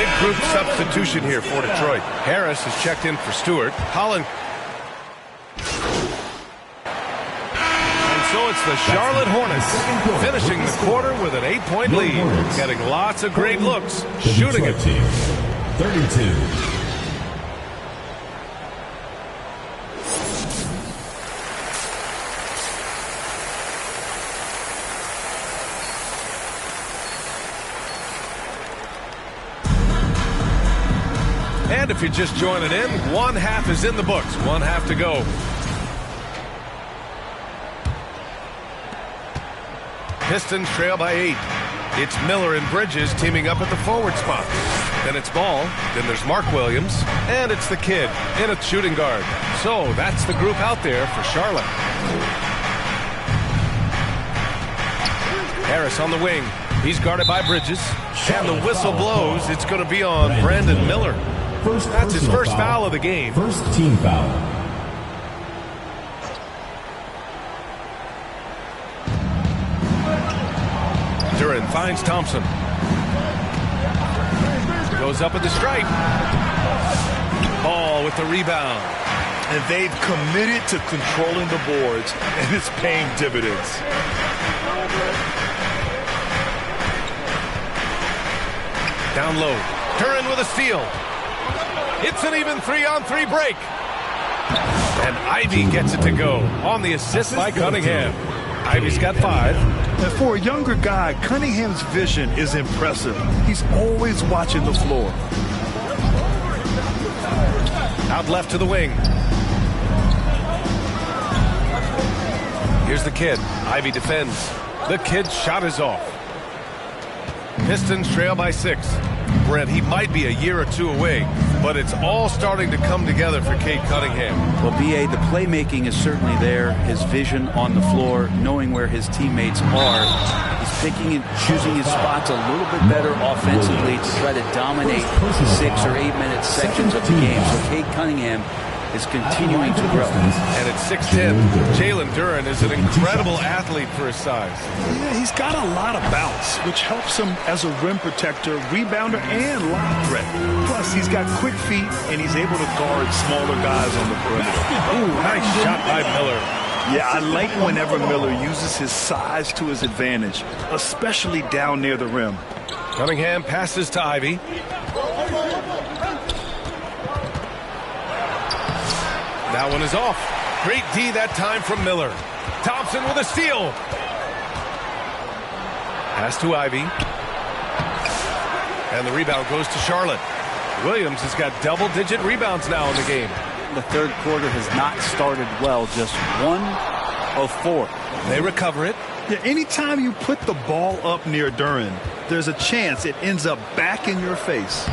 big group substitution here for Detroit. Harris has checked in for Stewart. Holland. And so it's the Charlotte Hornets finishing the quarter with an 8-point lead. Getting lots of great looks. Shooting it. 32. And if you're just joining in, one half is in the books. One half to go. Pistons trail by 8. It's Miller and Bridges teaming up at the forward spot. Then it's Ball. Then there's Mark Williams. And it's the kid in at shooting guard. So that's the group out there for Charlotte. Harris on the wing. He's guarded by Bridges. And the whistle blows. It's going to be on Brandon Miller. That's his first foul of the game. First team foul. Duran finds Thompson. Goes up with the stripe. Ball with the rebound. And they've committed to controlling the boards, and it's paying dividends. Down low. Duran with a steal. It's an even 3-on-3 break. And Ivy gets it to go on the assist by Cunningham. Ivy's got 5. And for a younger guy, Cunningham's vision is impressive. He's always watching the floor. Out left to the wing. Here's the kid. Ivy defends. The kid's shot is off. Pistons trail by 6. Brent, he might be a year or two away, but it's all starting to come together for Cade Cunningham. Well, B.A., the playmaking is certainly there. His vision on the floor, knowing where his teammates are. He's picking and choosing his spots a little bit better offensively to try to dominate 6 or 8 minute sections of the game. So Cade Cunningham is continuing to grow. And at 6'10", Jalen Duran is an incredible athlete for his size. Yeah, he's got a lot of bounce, which helps him as a rim protector, rebounder, and lob threat. Plus, he's got quick feet, and he's able to guard smaller guys on the perimeter. Ooh, nice shot by Miller. Yeah, I like whenever Miller uses his size to his advantage, especially down near the rim. Cunningham passes to Ivy. That one is off. Great D that time from Miller. Thompson with a steal. Pass to Ivy. And the rebound goes to Charlotte. Williams has got double-digit rebounds now in the game. The third quarter has not started well. Just 1 of 4. They recover it. Yeah, anytime you put the ball up near Duran, there's a chance it ends up back in your face.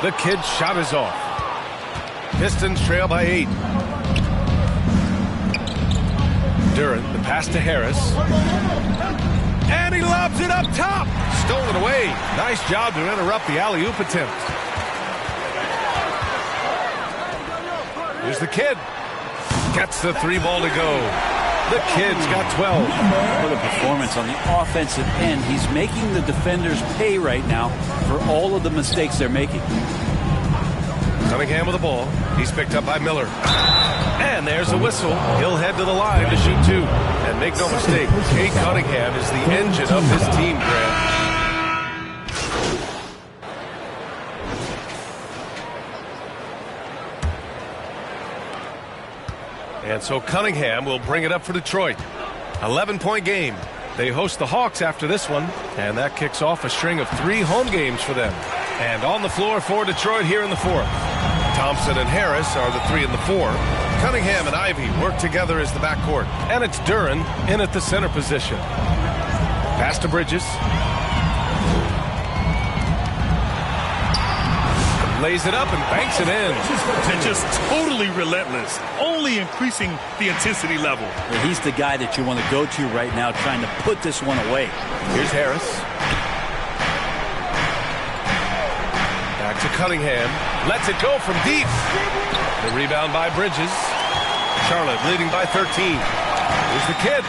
The kid's shot is off. Pistons trail by 8. Duran, the pass to Harris. And he lobs it up top. Stolen away. Nice job to interrupt the alley-oop attempt. Here's the kid. Gets the 3 ball to go. The kid's got 12. What a performance on the offensive end. He's making the defenders pay right now for all of the mistakes they're making. Cunningham with the ball. He's picked up by Miller. And there's a whistle. He'll head to the line to shoot 2. And make no mistake, Cade Cunningham is the engine of his team, Grant. And so Cunningham will bring it up for Detroit. 11-point game. They host the Hawks after this one. And that kicks off a string of 3 home games for them. And on the floor for Detroit here in the 4th. Thompson and Harris are the 3 and the 4. Cunningham and Ivy work together as the backcourt. And it's Duran in at the center position. Pass to Bridges. Lays it up and banks it in. And just totally relentless, only increasing the intensity level. Well, he's the guy that you want to go to right now trying to put this one away. Here's Harris. Back to Cunningham. Lets it go from deep. The rebound by Bridges. Charlotte leading by 13. Here's the kid.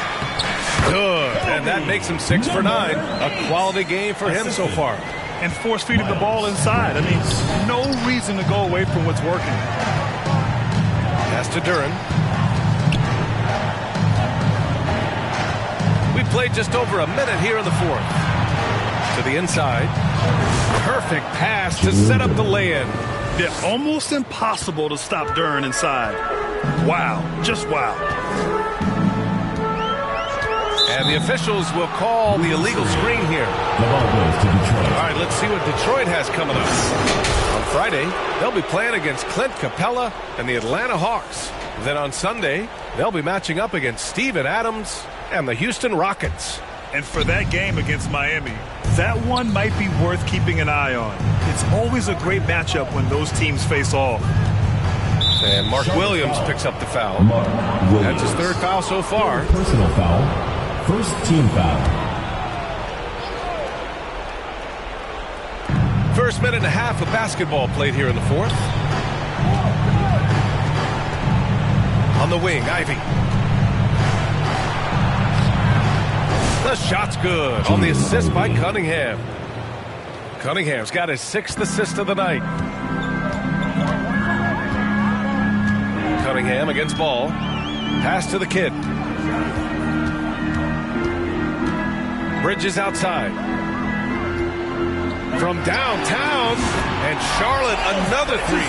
Good. And that makes him 6 for 9. A quality game for him so far. and force-feeding the ball inside. I mean, no reason to go away from what's working. Pass to Duran. We played just over a minute here in the fourth. To the inside. Perfect pass to set up the lay-in. Yeah, almost impossible to stop Duran inside. Wow, just wow. And the officials will call the illegal screen here. The ball goes to Detroit. All right, let's see what Detroit has coming up. On Friday, they'll be playing against Clint Capella and the Atlanta Hawks. Then on Sunday, they'll be matching up against Steven Adams and the Houston Rockets. And for that game against Miami, that one might be worth keeping an eye on. It's always a great matchup when those teams face off. And Mark Williams picks up the foul. That's his third foul so far. Personal foul. First team foul. First minute and a half of basketball played here in the fourth. On the wing, Ivy. The shot's good on the assist by Cunningham. Cunningham's got his 6th assist of the night. Cunningham against ball. Pass to the kid. Bridges outside. From downtown. And Charlotte another three.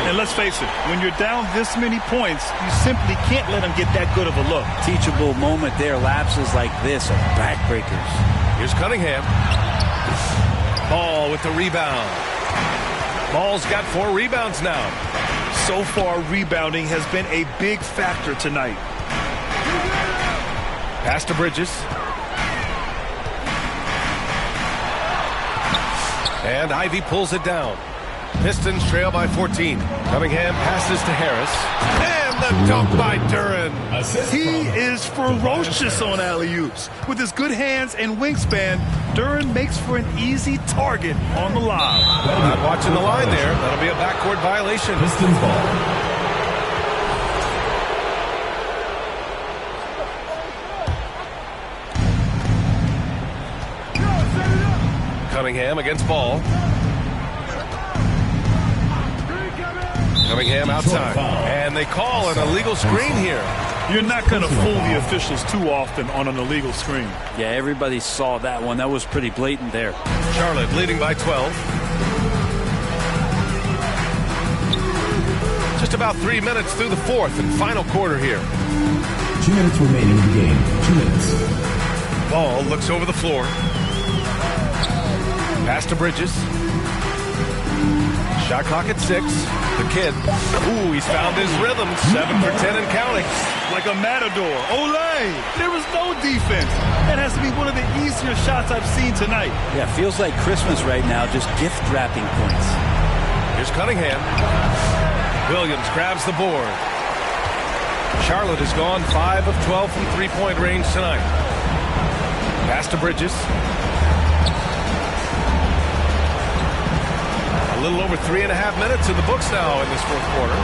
And let's face it, when you're down this many points, you simply can't let them get that good of a look. Teachable moment there. Lapses like this are backbreakers. Here's Cunningham. Ball with the rebound. Ball's got 4 rebounds now. So far, rebounding has been a big factor tonight. Pass to Bridges. And Ivy pulls it down. Pistons trail by 14. Cunningham passes to Harris. And the dunk by Duran. He is ferocious on alley-oops. With his good hands and wingspan, Duran makes for an easy target on the lob. Not watching the line there. That'll be a backcourt violation. Pistons ball. Cunningham against ball. Cunningham outside. And they call an illegal screen here. You're not going to fool the officials too often on an illegal screen. Yeah, everybody saw that one. That was pretty blatant there. Charlotte leading by 12. Just about 3 minutes through the fourth and final quarter here. 2 minutes remaining in the game. 2 minutes. Ball looks over the floor. Pass to Bridges. Shot clock at 6. The kid. Ooh, he's found his rhythm. 7 for 10 and counting. Like a matador. Olay! There was no defense. That has to be one of the easier shots I've seen tonight. Yeah, feels like Christmas right now, just gift wrapping points. Here's Cunningham. Williams grabs the board. Charlotte has gone 5 of 12 from three-point range tonight. Pass to Bridges. A little over 3.5 minutes in the books now in this fourth quarter.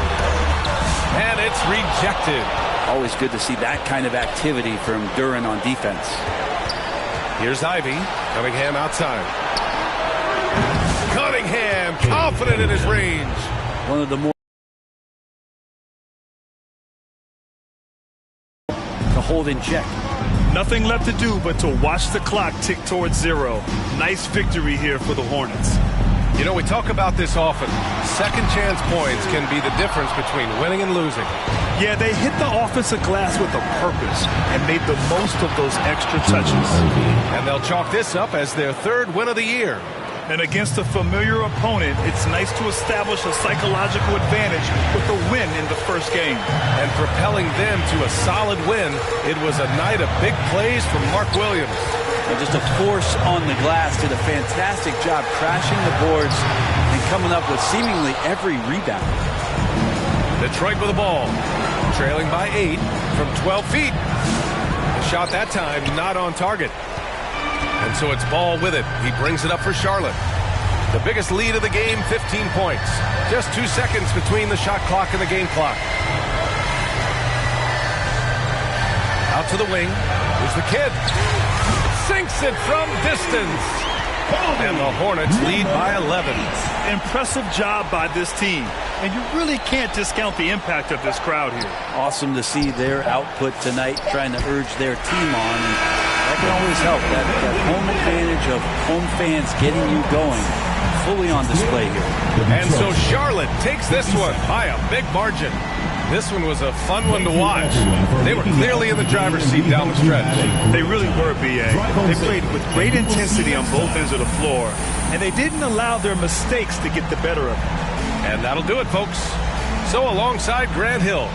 And it's rejected. Always good to see that kind of activity from Duran on defense. Here's Ivy. Cunningham outside. Cunningham confident in his range. One of the more to hold in check. Nothing left to do but to watch the clock tick towards 0. Nice victory here for the Hornets. You know, we talk about this often. Second chance points can be the difference between winning and losing. Yeah, they hit the offensive glass with a purpose and made the most of those extra touches. And they'll chalk this up as their 3rd win of the year. And against a familiar opponent, it's nice to establish a psychological advantage with a win in the first game. And propelling them to a solid win, it was a night of big plays from Mark Williams. And just a force on the glass, did a fantastic job crashing the boards and coming up with seemingly every rebound. Detroit with the ball, trailing by 8 from 12 feet. The shot that time not on target. And so it's Ball with it. He brings it up for Charlotte. The biggest lead of the game, 15 points. Just 2 seconds between the shot clock and the game clock. Out to the wing. Here's the kid. Sinks it from distance. And the Hornets lead by 11. Impressive job by this team. And you really can't discount the impact of this crowd here. Awesome to see their output tonight, trying to urge their team on. And that can always help. That home advantage of home fans getting you going fully on display here. And so Charlotte takes this one by a big margin. This one was a fun one to watch. They were clearly in the driver's seat down the stretch. They really were, B.A. They played with great intensity on both ends of the floor, and they didn't allow their mistakes to get the better of them. And that'll do it, folks. So alongside Grant Hill.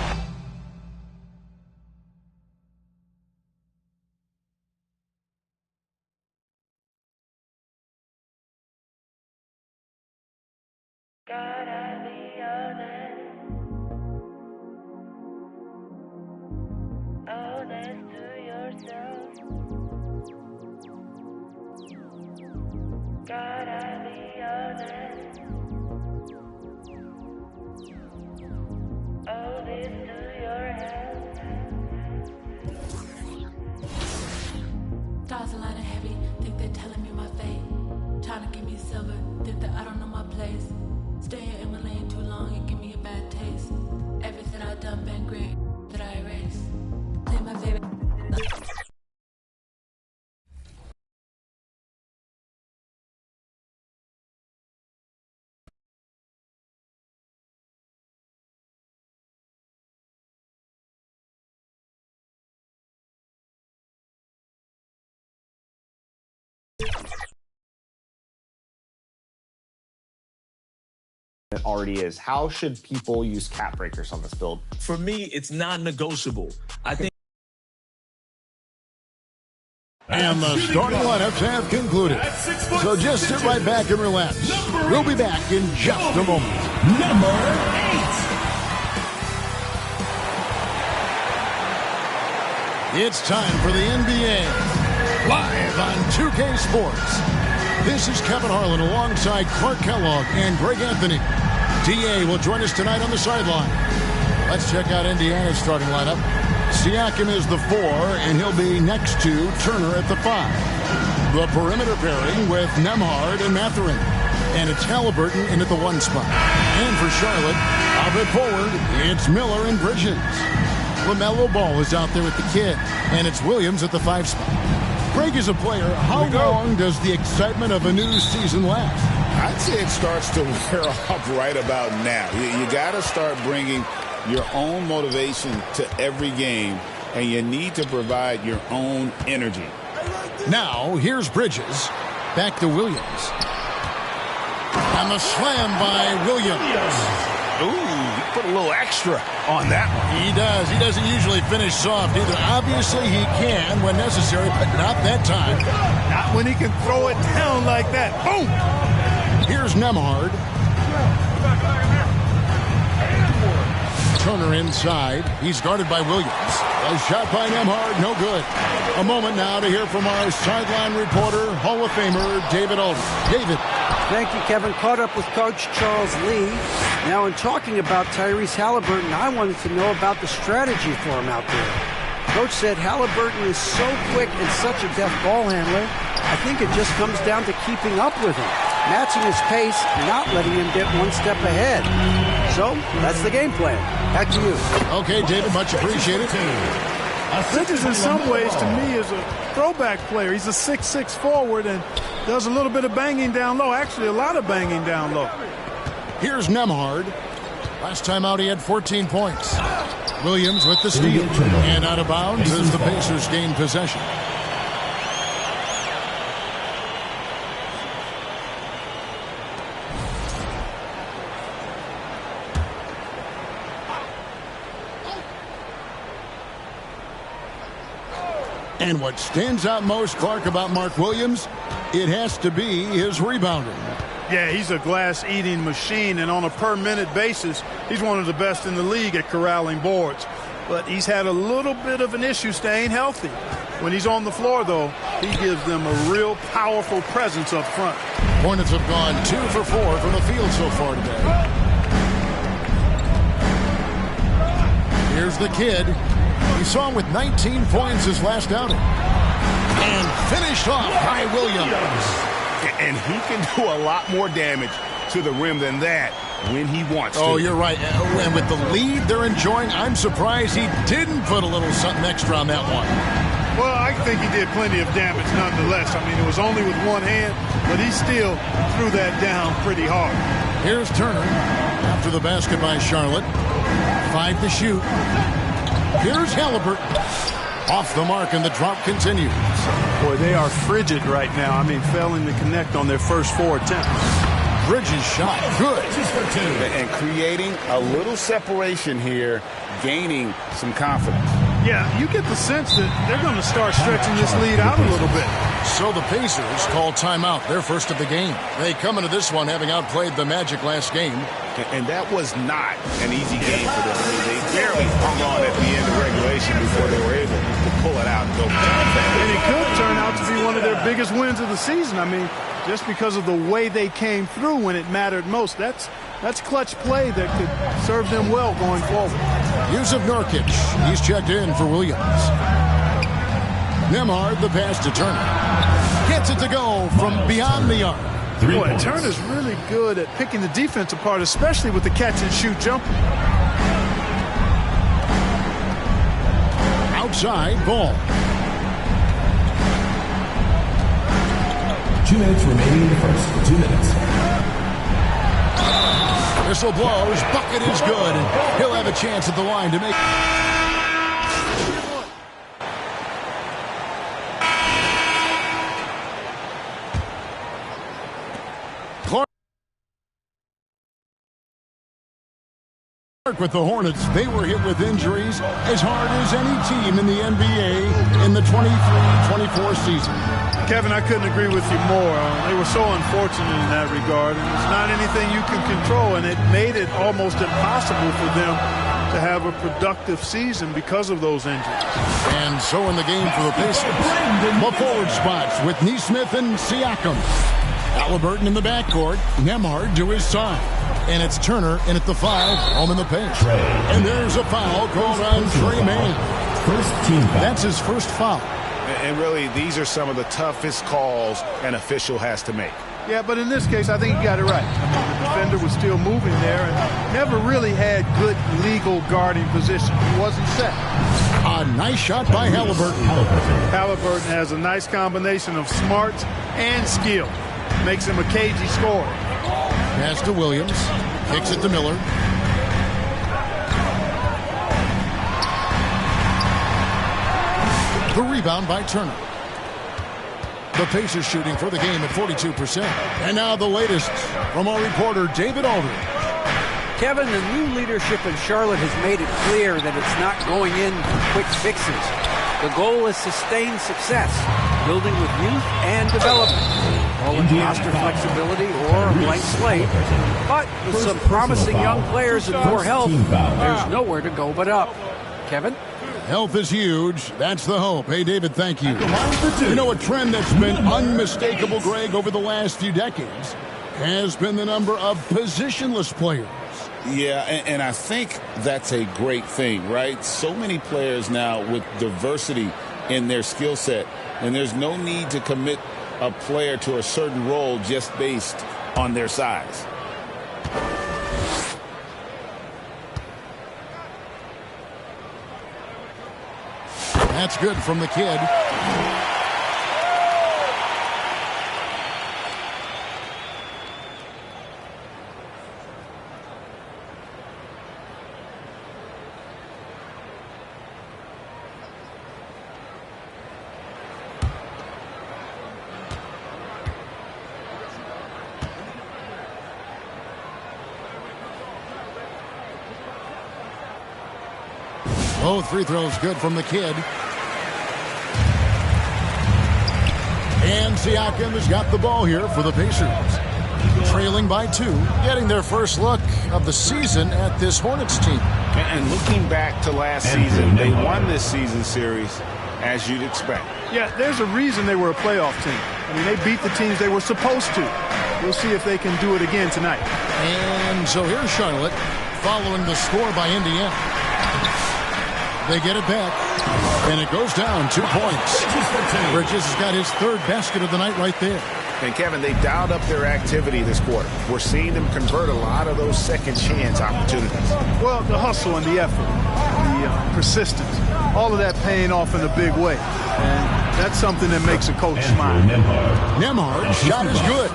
Stars a lot of heavy, think they're telling me my fate. Trying to give me silver, think that I don't know my place. Staying in my lane too long and give me a bad taste. Everything I done been great, that I erase. Play my favorite. It already is. How should people use cap breakers on this build? For me, it's non-negotiable. I think. And the starting lineups have concluded. So just sit right back and relax. We'll be back in just a moment. Number 8. It's time for the NBA. Live on 2K Sports. This is Kevin Harlan alongside Clark Kellogg and Greg Anthony. DA will join us tonight on the sideline. Let's check out Indiana's starting lineup. Siakam is the 4, and he'll be next to Turner at the 5. The perimeter pairing with Nembhard and Mathurin. And it's Halliburton in at the 1 spot. And for Charlotte, up at forward, it's Miller and Bridges. LaMelo Ball is out there with the kid, and it's Williams at the 5 spot. Greg is a player. How long does the excitement of a new season last? I'd say it starts to wear off right about now. You got to start bringing your own motivation to every game, and you need to provide your own energy. Now, here's Bridges. Back to Williams. And the slam by Williams. Ooh, he put a little extra on that one. He does. He doesn't usually finish soft either. Obviously, he can when necessary, but not that time. Not when he can throw it down like that. Boom! Here's Nembhard. Turner inside. He's guarded by Williams. A shot by Nembhard, no good. A moment now to hear from our sideline reporter, Hall of Famer David Aldridge. David. Thank you, Kevin. Caught up with Coach Charles Lee. Now, in talking about Tyrese Halliburton, I wanted to know about the strategy for him out there. Coach said Halliburton is so quick and such a deft ball handler, I think it just comes down to keeping up with him, matching his pace, not letting him get one step ahead. So, that's the game plan. Back to you. Okay, David, much appreciated. Bridges, in some ways, to me, is a throwback player. He's a 6'6" forward and does a little bit of banging down low. Actually, a lot of banging down low. Here's Nembhard. Last time out, he had 14 points. Williams with the steal. And out of bounds as the Pacers gain possession. And what stands out most, Clark, about Mark Williams, it has to be his rebounding. Yeah, he's a glass-eating machine, and on a per-minute basis, he's one of the best in the league at corralling boards. But he's had a little bit of an issue staying healthy. When he's on the floor, though, he gives them a real powerful presence up front. Hornets have gone 2 for 4 from the field so far today. Here's the kid. We saw him with 19 points his last outing. And finished off by Williams. And he can do a lot more damage to the rim than that when he wants to. Oh, you're right. And with the lead they're enjoying, I'm surprised he didn't put a little something extra on that one. Well, I think he did plenty of damage nonetheless. I mean, it was only with one hand, but he still threw that down pretty hard. Here's Turner after the basket by Charlotte. 5 to shoot. Here's Halliburton. Off the mark, and the drop continues. Boy, they are frigid right now. I mean, failing to connect on their first 4 attempts. Bridges shot good. And creating a little separation here, gaining some confidence. Yeah, you get the sense that they're going to start stretching this lead out a little bit. So the Pacers call timeout, their first of the game. They come into this one having outplayed the Magic last game. And that was not an easy game for them. I mean, they barely hung on at the end of regulation before they were able to pull it out and go. And it could turn out to be one of their biggest wins of the season. I mean, just because of the way they came through when it mattered most. That's clutch play that could serve them well going forward. Yusuf Nurkic, he's checked in for Williams. Nembhard, the pass to Turner. Gets it to go from beyond the arc. Boy, Turner's really good at picking the defense apart, especially with the catch-and-shoot jumper. Outside, ball. 2 minutes remaining in the first. 2 minutes. Whistle blows. Bucket is good. And he'll have a chance at the line to make... With the Hornets, they were hit with injuries as hard as any team in the NBA in the 23-24 season. Kevin, I couldn't agree with you more. They were so unfortunate in that regard, and it's not anything you can control, and it made it almost impossible for them to have a productive season because of those injuries. And so in the game for the Pacers, the forward spots with Nesmith and Siakam. Halliburton in the backcourt, Nembhard to his side. And it's Turner in at the 5, home in the paint. And there's a foul called on Trey Mann. First team foul. That's his first foul. And really, these are some of the toughest calls an official has to make. Yeah, but in this case, I think you got it right. I mean, the defender was still moving there and never really had good legal guarding position. He wasn't set. A nice shot by Halliburton. Halliburton has a nice combination of smarts and skill. Makes him a cagey scorer. Pass to Williams. Kicks it to Miller. The rebound by Turner. The Pacers shooting for the game at 42%. And now the latest from our reporter, David Aldridge. Kevin, the new leadership in Charlotte has made it clear that it's not going in quick fixes. The goal is sustained success, building with youth and development. All in roster flexibility or a blank slate. But with some promising young players and more help, there's nowhere to go but up. Kevin? Health is huge. That's the hope. Hey, David, thank you. You know, a trend that's been unmistakable, Greg, over the last few decades has been the number of positionless players. Yeah, and I think that's a great thing, right? So many players now with diversity in their skill set, and there's no need to commit a player to a certain role just based on their size. That's good from the kid. Both free throws good from the kid. And Siakam has got the ball here for the Pacers. Trailing by 2, getting their first look of the season at this Hornets team. And looking back to last season, they won this season series as you'd expect. Yeah, there's a reason they were a playoff team. I mean, they beat the teams they were supposed to. We'll see if they can do it again tonight. And so here's Charlotte following the score by Indiana. They get it back, and it goes down 2 points. Bridges has got his third basket of the night right there. And, Kevin, they've dialed up their activity this quarter. We're seeing them convert a lot of those second chance opportunities. Well, the hustle and the effort, the persistence, all of that paying off in a big way. And that's something that makes a coach smile. Nembhard's shot is good.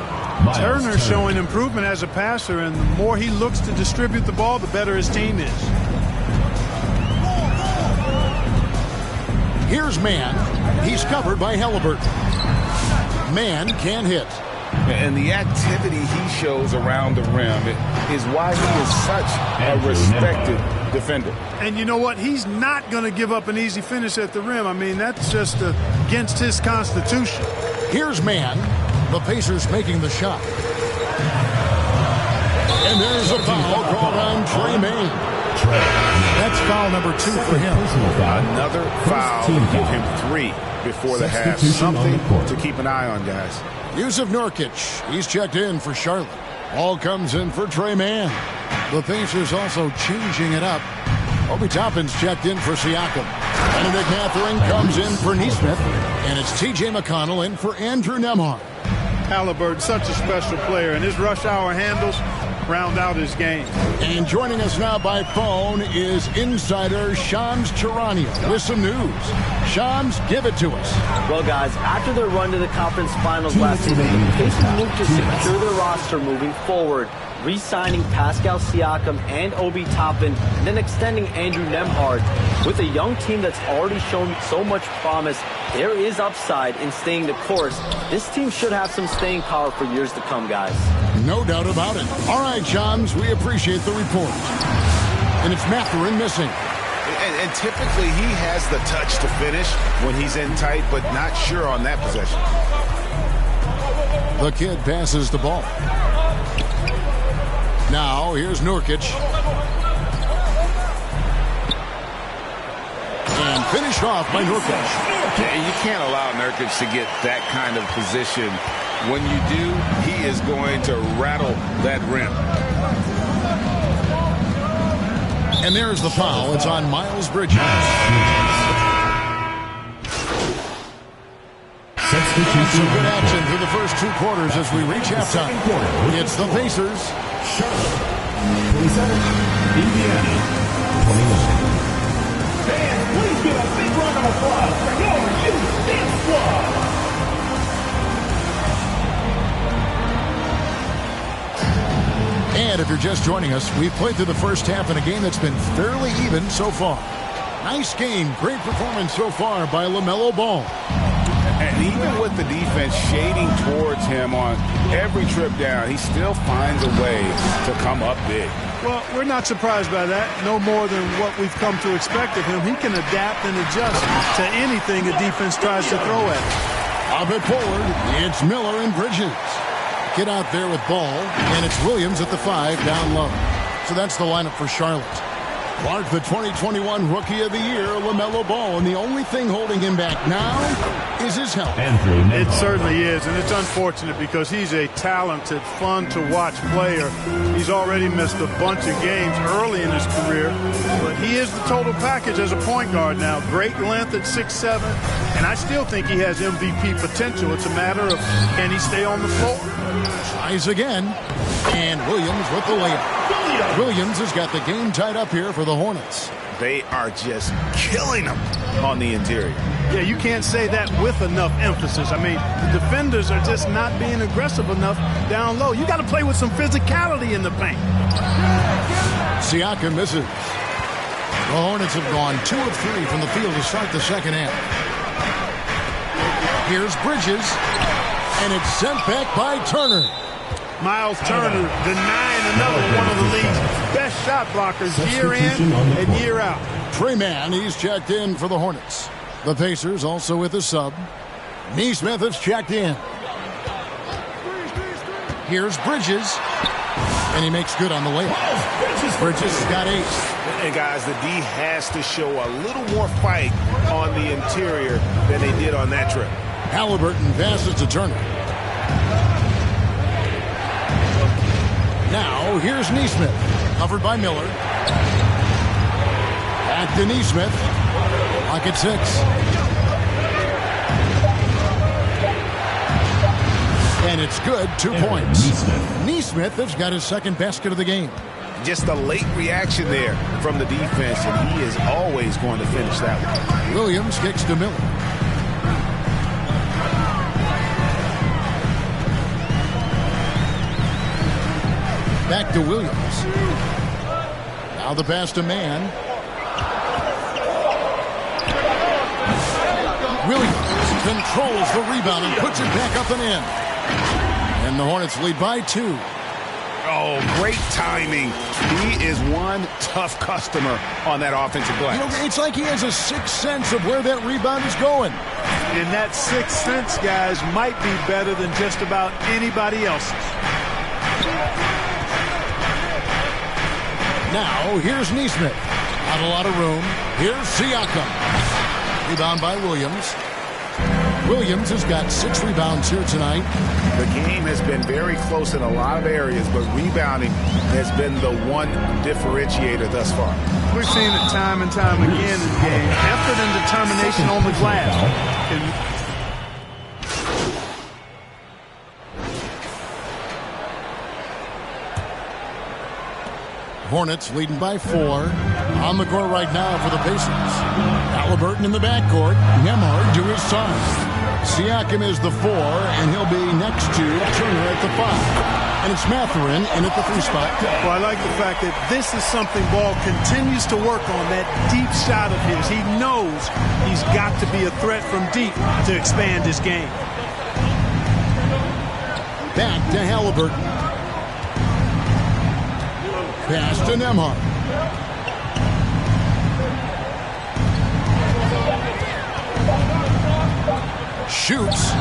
Turner's showing improvement as a passer, and the more he looks to distribute the ball, the better his team is. Here's Mann. He's covered by Halliburton. Mann can't hit. And the activity he shows around the rim is why he is such a respected defender. And you know what? He's not going to give up an easy finish at the rim. I mean, that's just against his constitution. Here's Mann. The Pacers making the shot. And there's a foul called on Trey Mann. That's foul number 2 for him. Another foul to give him 3 before the half. Something to keep an eye on, guys. Yusuf Nurkic, he's checked in for Charlotte. Ball comes in for Trey Mann. The Pacers also changing it up. Obi Toppin's checked in for Siakam. Benedict Mathurin comes in for Nesmith. And it's T.J. McConnell in for Andrew Nembhard. Halliburton, such a special player, and his rush hour handles round out his game. And joining us now by phone is insider Shams Charania with some news. Shams, give it to us. Well, guys, after their run to the conference finals last season, the Pacers moved to secure their roster moving forward, re-signing Pascal Siakam and Obi Toppin, and then extending Andrew Nembhard. With a young team that's already shown so much promise, there is upside in staying the course. This team should have some staying power for years to come, guys. No doubt about it. All right, Shams, we appreciate the report. And it's Mathurin missing. And typically he has the touch to finish when he's in tight, but not sure on that possession. The kid passes the ball. Now, here's Nurkic. And finished off by Nurkic. You can't allow Nurkic to get that kind of position. When you do, he is going to rattle that rim. And there's the foul. It's on Miles Bridges. Some good action through the first 2 quarters as we reach halftime. It's the Pacers. Indiana, 21. Fans, please give a big round of applause for your Houston squad. And if you're just joining us, we've played through the first half in a game that's been fairly even so far. Nice game, great performance so far by LaMelo Ball. And even with the defense shading towards him on every trip down, he still finds a way to come up big. Well, we're not surprised by that. No more than what we've come to expect of him. He can adapt and adjust to anything a defense tries to throw at him. Up it forward, it's Miller and Bridges. Get out there with Ball, and it's Williams at the 5 down low. So that's the lineup for Charlotte. Clark, the 2021 Rookie of the Year, LaMelo Ball, and the only thing holding him back now is his health. It certainly is, and it's unfortunate because he's a talented, fun-to-watch player. He's already missed a bunch of games early in his career, but he is the total package as a point guard now. Great length at 6'7", and I still think he has MVP potential. It's a matter of can he stay on the floor. Tries again, and Williams with the layup. Williams has got the game tied up here for the Hornets. They are just killing them on the interior. Yeah, you can't say that with enough emphasis. I mean, the defenders are just not being aggressive enough down low. You got to play with some physicality in the paint. Siakam misses. The Hornets have gone 2 of 3 from the field to start the second half. Here's Bridges, and it's sent back by Turner. Miles Turner denying another one of the league's best shot blockers year in and year out. Trey Mann, he's checked in for the Hornets. The Pacers also with a sub. Nesmith has checked in. Here's Bridges, and he makes good on the layup. Bridges got 8. And guys, the D has to show a little more fight on the interior than they did on that trip. Halliburton passes to Turner. Now, here's Nesmith, covered by Miller. Back to Nesmith. Lock at 6. And it's good, 2 points. Neesmith has got his second basket of the game. Just a late reaction there from the defense, and he is always going to finish that one. Williams kicks to Miller. Back to Williams. Now the pass to Mann. Williams controls the rebound and puts it back up and in. And the Hornets lead by 2. Oh, great timing. He is one tough customer on that offensive glass. You know, it's like he has a sixth sense of where that rebound is going. And that sixth sense, guys, might be better than just about anybody else's. Now, here's Neesmith. Not a lot of room. Here's Siakam. Rebound by Williams. Williams has got 6 rebounds here tonight. The game has been very close in a lot of areas, but rebounding has been the one differentiator thus far. We've seen it time and time again in the game. Effort and determination on the glass. Hornets leading by 4. On the court right now for the Pacers. Halliburton in the backcourt. Nembhard to his side. Siakam is the 4, and he'll be next to Turner at the 5. And it's Mathurin in at the 3 spot. Well, I like the fact that this is something Ball continues to work on, that deep shot of his. He knows he's got to be a threat from deep to expand his game. Back to Halliburton. Pass to Nembhard. Shoots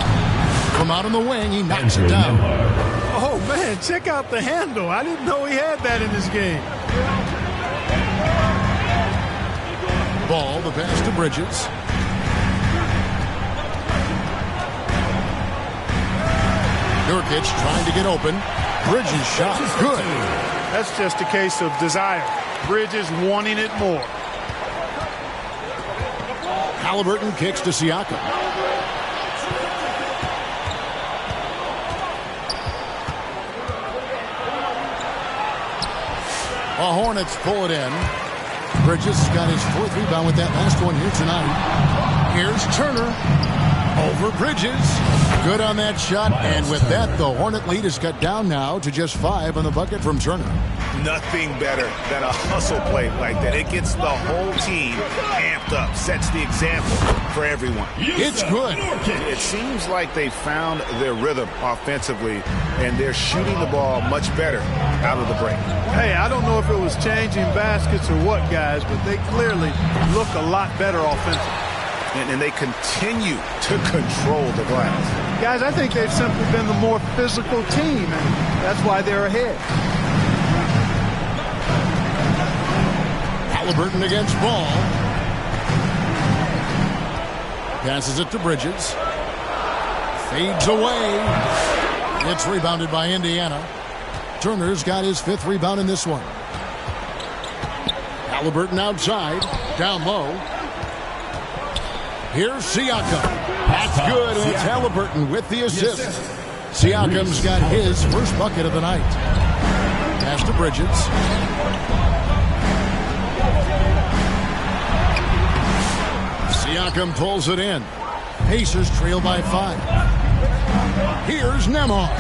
from out on the wing. He knocks it down. Oh, man, check out the handle. I didn't know he had that in his game. Ball, the pass to Bridges. Nurkic trying to get open. Bridges shot. Good. That's just a case of desire. Bridges wanting it more. Halliburton kicks to Siakam. The Hornets pull it in. Bridges got his 4th rebound with that last one here tonight. Here's Turner. Over Bridges. Good on that shot. And with that, the Hornet lead is cut down now to just 5 on the bucket from Turner. Nothing better than a hustle play like that. It gets the whole team amped up, sets the example for everyone. It's good. It seems like they found their rhythm offensively, and they're shooting the ball much better out of the break. Hey, I don't know if it was changing baskets or what, guys, but they clearly look a lot better offensively. And they continue to control the glass. Guys, I think they've simply been the more physical team, and that's why they're ahead. Halliburton against Ball. Passes it to Bridges. Fades away. It's rebounded by Indiana. Turner's got his 5th rebound in this one. Halliburton outside. Down low. Here's Siakam. That's good, and it's Halliburton with the assist. Siakam's got his first bucket of the night. Pass to Bridges. Siakam pulls it in. Pacers trail by 5. Here's Nembhard.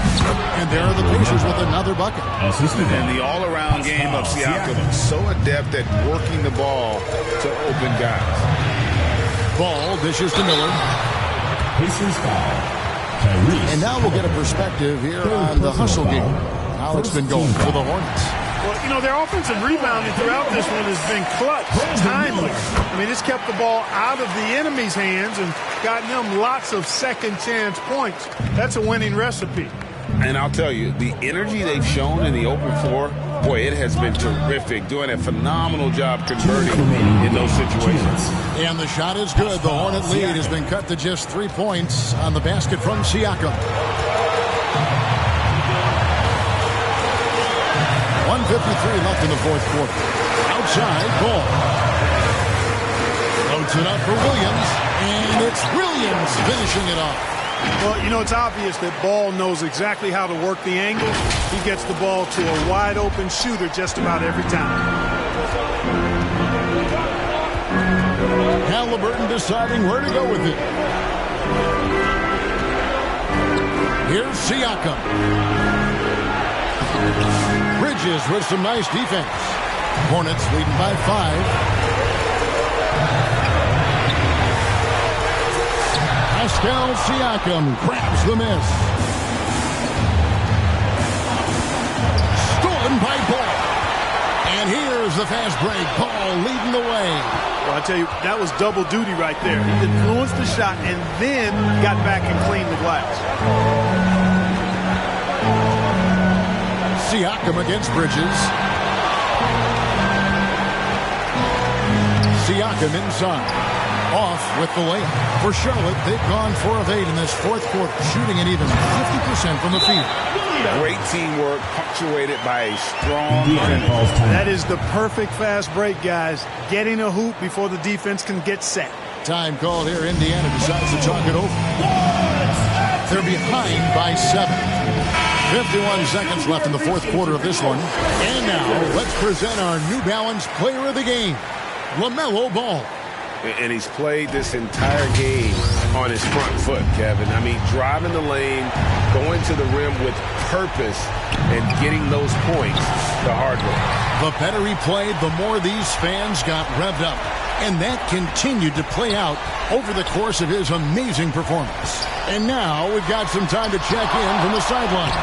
And there are the Pacers with another bucket. And the all-around game of Siakam, so adept at working the ball to open guys. Ball dishes to Miller. Pacers foul. And now we'll get a perspective here on the hustle game. How it's been going for the Hornets. Well, you know, their offensive rebounding throughout this one has been clutch, timely. I mean, it's kept the ball out of the enemy's hands and gotten them lots of second-chance points. That's a winning recipe. And I'll tell you, the energy they've shown in the open floor, boy, it has been terrific. Doing a phenomenal job converting in those situations. And the shot is good. The Hornet lead has been cut to just 3 points on the basket from Siakam. 1:53 left in the 4th quarter. Outside, Ball. Loads it up for Williams. And it's Williams finishing it off. Well, you know, it's obvious that Ball knows exactly how to work the angles. He gets the ball to a wide-open shooter just about every time. Halliburton deciding where to go with it. Here's Siakam. Bridges with some nice defense. Hornets leading by 5. Pascal Siakam grabs the miss. Stolen by Ball. And here's the fast break. Ball leading the way. Well, I tell you, that was double duty right there. He influenced the shot and then got back and cleaned the glass. Siakam against Bridges. Siakam inside. Off with the layup. For Charlotte, they've gone 4 of 8 in this fourth quarter, shooting an even 50% from the field. Great teamwork, punctuated by a strong finish. That is the perfect fast break, guys. Getting a hoop before the defense can get set. Time called here. Indiana decides to chalk it over. They're behind by 7. 51 seconds left in the fourth quarter of this one. And now, let's present our New Balance player of the game, LaMelo Ball. And he's played this entire game on his front foot, Kevin. I mean, driving the lane, going to the rim with purpose, and getting those points the hard way. The better he played, the more these fans got revved up. And that continued to play out over the course of his amazing performance. And now we've got some time to check in from the sideline.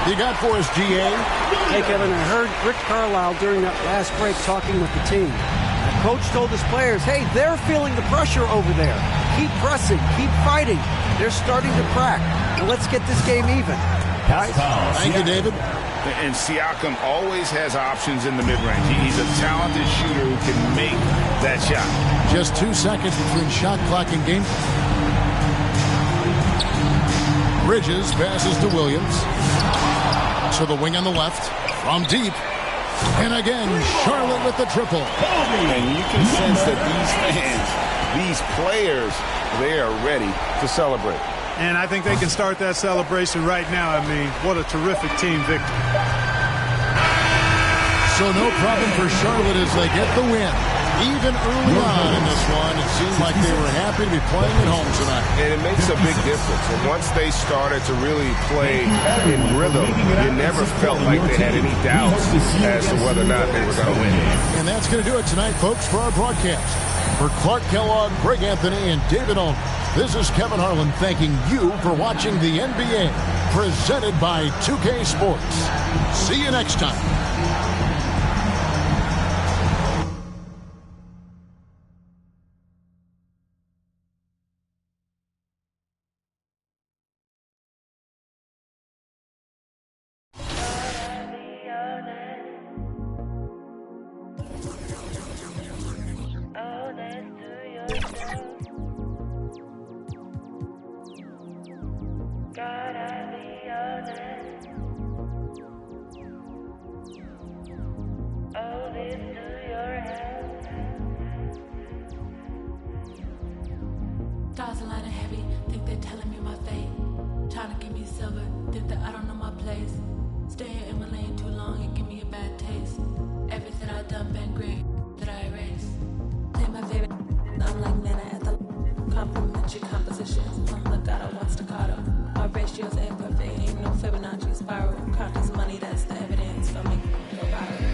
You got for us, GA? Hey, Kevin, I heard Rick Carlisle during that last break talking with the team. Coach told his players, hey, they're feeling the pressure over there. Keep pressing. Keep fighting. They're starting to crack. Now let's get this game even. Guys? Thank you, David. And Siakam always has options in the mid-range. He's a talented shooter who can make that shot. Just 2 seconds between shot clock and game. Bridges passes to Williams. To the wing on the left. From deep. And again, Charlotte with the triple. And you can sense that these fans, these players, they are ready to celebrate. And I think they can start that celebration right now. I mean, what a terrific team victory. So no problem for Charlotte as they get the win. Even early on in this one, it seemed like they were happy to be playing at home tonight. And it makes a big difference. And once they started to really play in rhythm, you never felt like they had any doubts as to whether or not they were going to win. And that's going to do it tonight, folks, for our broadcast. For Clark Kellogg, Greg Anthony, and David Olney, this is Kevin Harlan thanking you for watching the NBA, presented by 2K Sports. See you next time. Stars a lot of heavy, think they're telling me my fate. Trying to give me silver, think that I don't know my place. Staying in my lane too long and give me a bad taste. Everything I done been great, that I erase. Play my favorite, I'm like Nana at the complimentary compositions. Legato, one staccato. Our ratio's imperfect, ain't no Fibonacci spiral. Count this money, that's the evidence for me. Go viral.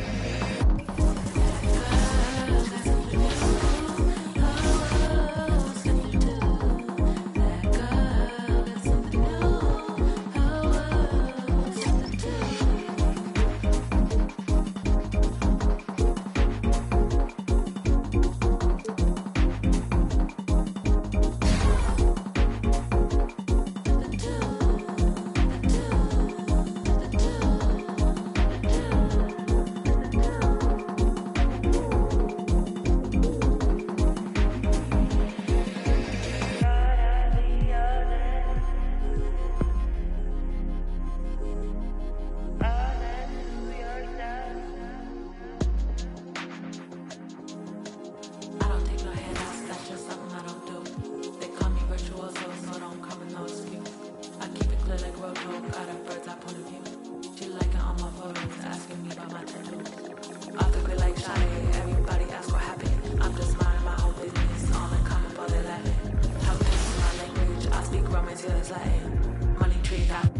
asking me about my tattoos. Off the grid like Shade, everybody ask what happened. I'm just minding my own business. On the come up, all they laughing. How this is my language. I speak Roman till it's Latin. Money trees out.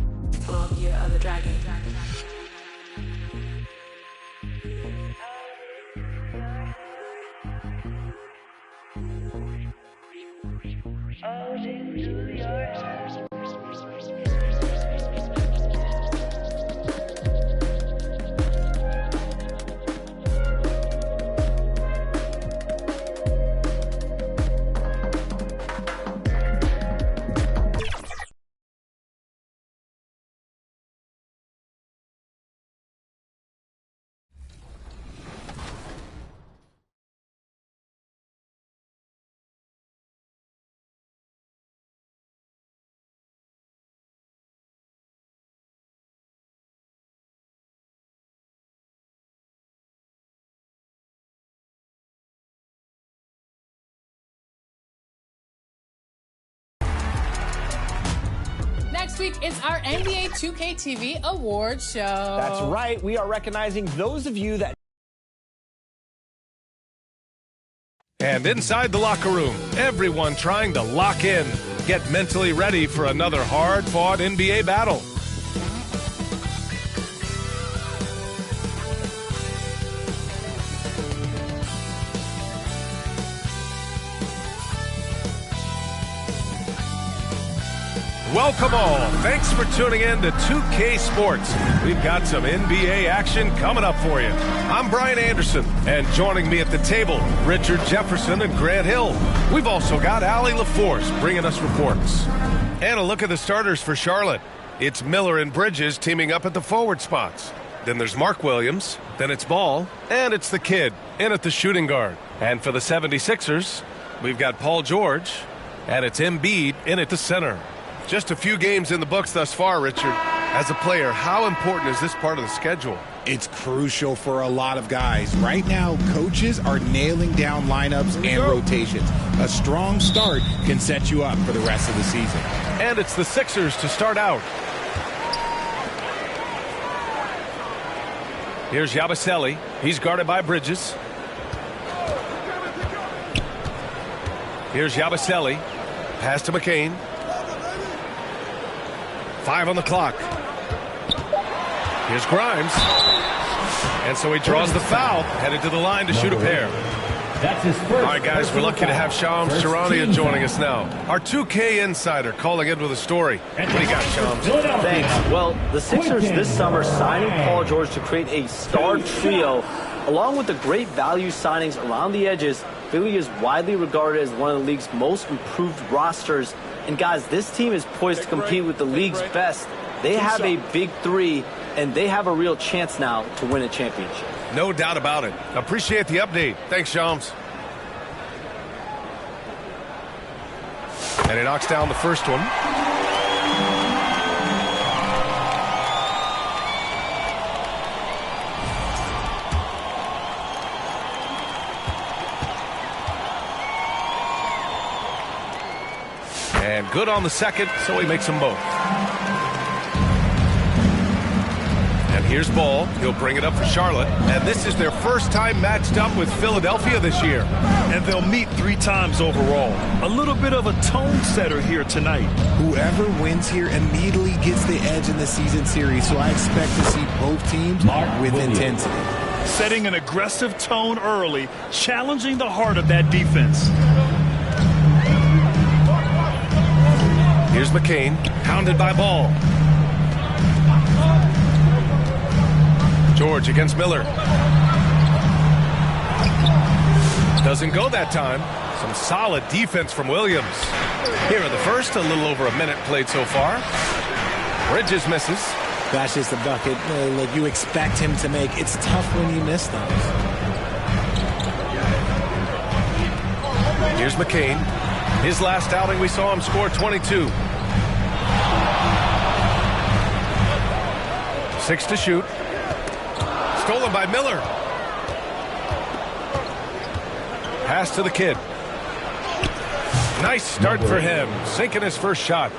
Blow up year of the dragon. Next week, it's our NBA 2K award show. That's right. We are recognizing those of you that... And inside the locker room, everyone trying to lock in, get mentally ready for another hard-fought NBA battle. Welcome all. Thanks for tuning in to 2K Sports. We've got some NBA action coming up for you. I'm Brian Anderson, and joining me at the table, Richard Jefferson and Grant Hill. We've also got Allie LaForce bringing us reports. And a look at the starters for Charlotte. It's Miller and Bridges teaming up at the forward spots. Then there's Mark Williams, then it's Ball, and it's the kid in at the shooting guard. And for the 76ers, we've got Paul George, and it's Embiid in at the center. Just a few games in the books thus far, Richard. As a player, how important is this part of the schedule? It's crucial for a lot of guys. Right now, coaches are nailing down lineups and rotations. A strong start can set you up for the rest of the season. And it's the Sixers to start out. Here's Yabusele. He's guarded by Bridges. Here's Yabusele. Pass to McCain. 5 on the clock. Here's Grimes. And so he draws the foul, headed to the line to shoot a pair. That's his first. All right, guys, we're lucky to have Shams Charania joining us now. Our 2K insider calling in with a story. What do you got, Shams? Thanks. Well, the Sixers this summer signing Paul George to create a star trio, along with the great value signings around the edges. Philly is widely regarded as one of the league's most improved rosters. And guys, this team is poised to compete with the league's best. They have a big three, and they have a real chance now to win a championship. No doubt about it. Appreciate the update. Thanks, Shams. And he knocks down the first one. And good on the second, so he makes them both. And here's Ball. He'll bring it up for Charlotte. And this is their first time matched up with Philadelphia this year. And they'll meet 3 times overall. A little bit of a tone setter here tonight. Whoever wins here immediately gets the edge in the season series, so I expect to see both teams with intensity. Setting an aggressive tone early, challenging the heart of that defense. Here's McCain, hounded by Ball. George against Miller. Doesn't go that time. Some solid defense from Williams. Here in the first, a little over a minute played so far. Bridges misses. That's just a bucket. Look, you expect him to make. It's tough when you miss those. Here's McCain. His last outing, we saw him score 22. 6 to shoot. Stolen by Miller. Pass to the kid. Nice start for him. Sinking his first shot.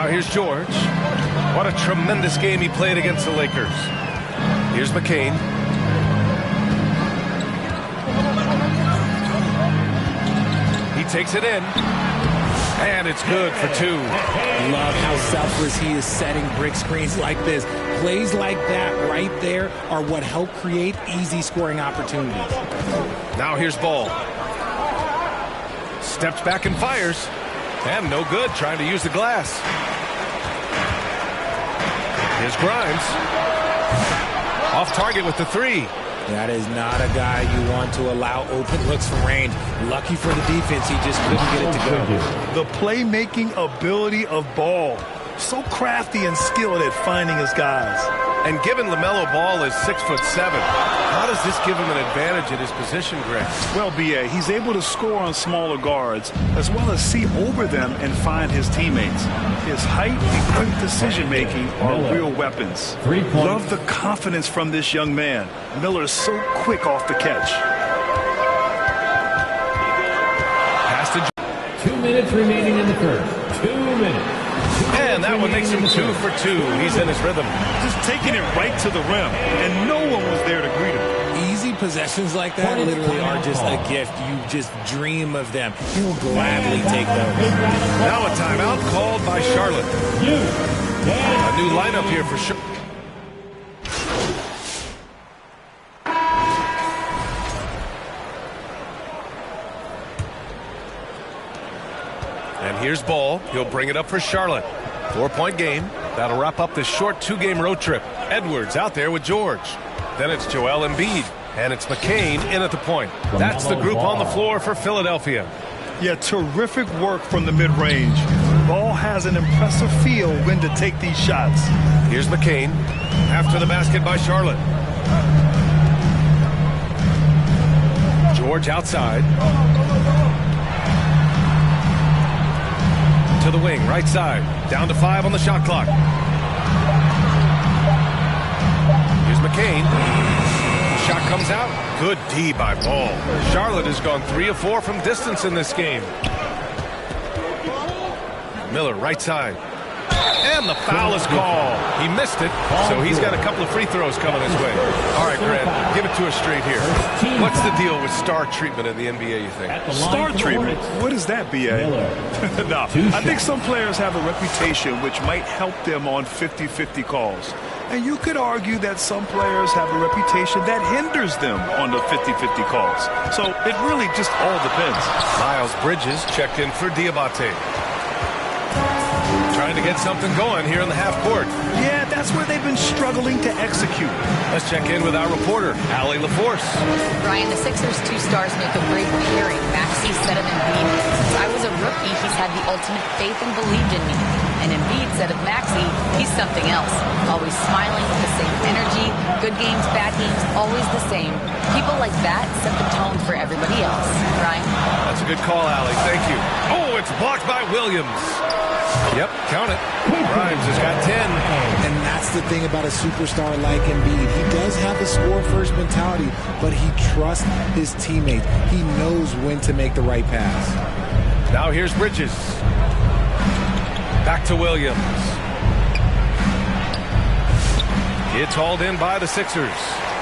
Now here's George. What a tremendous game he played against the Lakers. Here's McCain. He takes it in. And it's good for two. Love how selfless he is setting brick screens like this. Plays like that right there are what help create easy scoring opportunities. Now here's Ball. Steps back and fires. And no good, trying to use the glass. Here's Grimes. Off target with the three. That is not a guy you want to allow open looks from range. Lucky for the defense, he just couldn't get it to go. The playmaking ability of Ball. So crafty and skilled at finding his guys. And given LaMelo Ball is 6'7", how does this give him an advantage in his position, Greg? Well, B.A., he's able to score on smaller guards, as well as see over them and find his teammates. His height and quick decision-making are real weapons. Love the confidence from this young man. Miller is so quick off the catch. Pass to 2 minutes remaining in the first. 2 minutes. And that one makes him 2 for 2. He's in his rhythm. Just taking it right to the rim, and no one was there to greet him. Easy possessions like that literally are just a gift. You just dream of them. You'll gladly take those. Now a timeout called by Charlotte. A new lineup here for Charlotte. And here's Ball. He'll bring it up for Charlotte. 4-point game. That'll wrap up this short 2-game road trip. Edwards out there with George. Then it's Joel Embiid. And it's McCain in at the point. That's the group on the floor for Philadelphia. Yeah, terrific work from the mid-range. Ball has an impressive feel when to take these shots. Here's McCain. After the basket by Charlotte. George outside. To the wing, right side. Down to 5 on the shot clock. Here's McCain. Shot comes out. Good D by Ball. Charlotte has gone 3 of 4 from distance in this game. Miller, right side. And the foul is called. He missed it, so he's got a couple of free throws coming his way. All right, Grant, give it to us straight here. What's the deal with star treatment in the NBA, you think? Star treatment? What is that, B.A.? No, I think some players have a reputation which might help them on 50-50 calls. And you could argue that some players have a reputation that hinders them on the 50-50 calls. So it really just all depends. Miles Bridges checked in for Diabate. Trying to get something going here in the half court. Yeah, that's where they've been struggling to execute. Let's check in with our reporter, Allie LaForce. Brian, the Sixers' 2 stars make a great pairing. Maxey said of Embiid, since I was a rookie, he's had the ultimate faith and believed in me. And Embiid said of Maxey, he's something else. Always smiling with the same energy. Good games, bad games, always the same. People like that set the tone for everybody else. Brian? That's a good call, Allie. Thank you. Oh, it's blocked by Williams. Yep, count it. Grimes has got 10. And that's the thing about a superstar like Embiid. He does have a score-first mentality, but he trusts his teammates. He knows when to make the right pass. Now here's Bridges. Back to Williams. It's hauled in by the Sixers.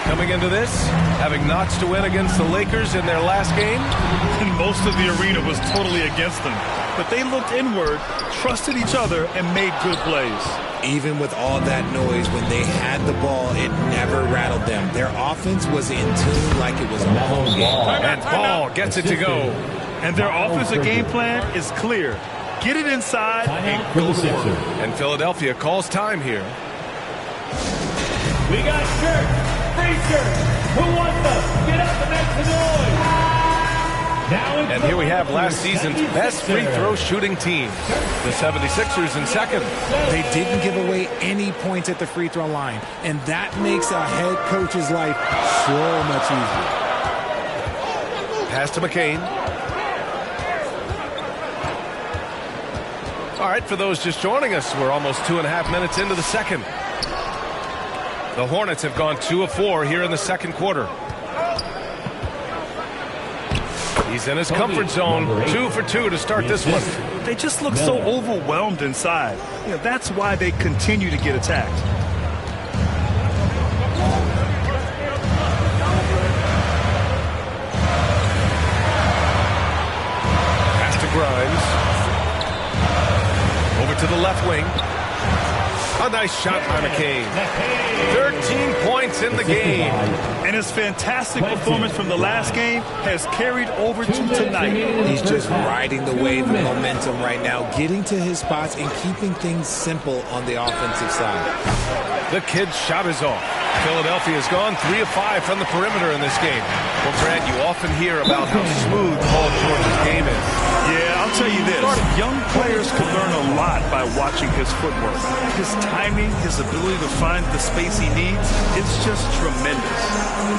Coming into this, having notched to win against the Lakers in their last game. And most of the arena was totally against them. But they looked inward, trusted each other, and made good plays. Even with all that noise, when they had the ball, it never rattled them. Their offense was in tune like it was a home game. And Ball gets it to go. And their offensive game plan is clear. Get it inside and go to work. And Philadelphia calls time here. We got shirts. Free shirts. Who wants them? Get up and make the noise. And here we have last season's best free throw shooting team. The 76ers in second. They didn't give away any points at the free throw line. And that makes a head coach's life so much easier. Pass to McCain. All right, for those just joining us, we're almost 2.5 minutes into the second. The Hornets have gone 2 of 4 here in the second quarter. He's in his comfort zone, 2 for 2 to start this one. they just look so overwhelmed inside. You know, that's why they continue to get attacked. Pass to Grimes. Over to the left wing. A nice shot by McCain. 13 points in the game. And his fantastic performance from the last game has carried over to tonight. He's just riding the wave of momentum right now, getting to his spots and keeping things simple on the offensive side. The kid's shot is off. Philadelphia's gone 3 of 5 from the perimeter in this game. Well, Brad, you often hear about how smooth Paul George's game is. Yeah, I'll tell you this. Young players can learn a lot by watching his footwork. His timing, his ability to find the space he needs, it's just tremendous.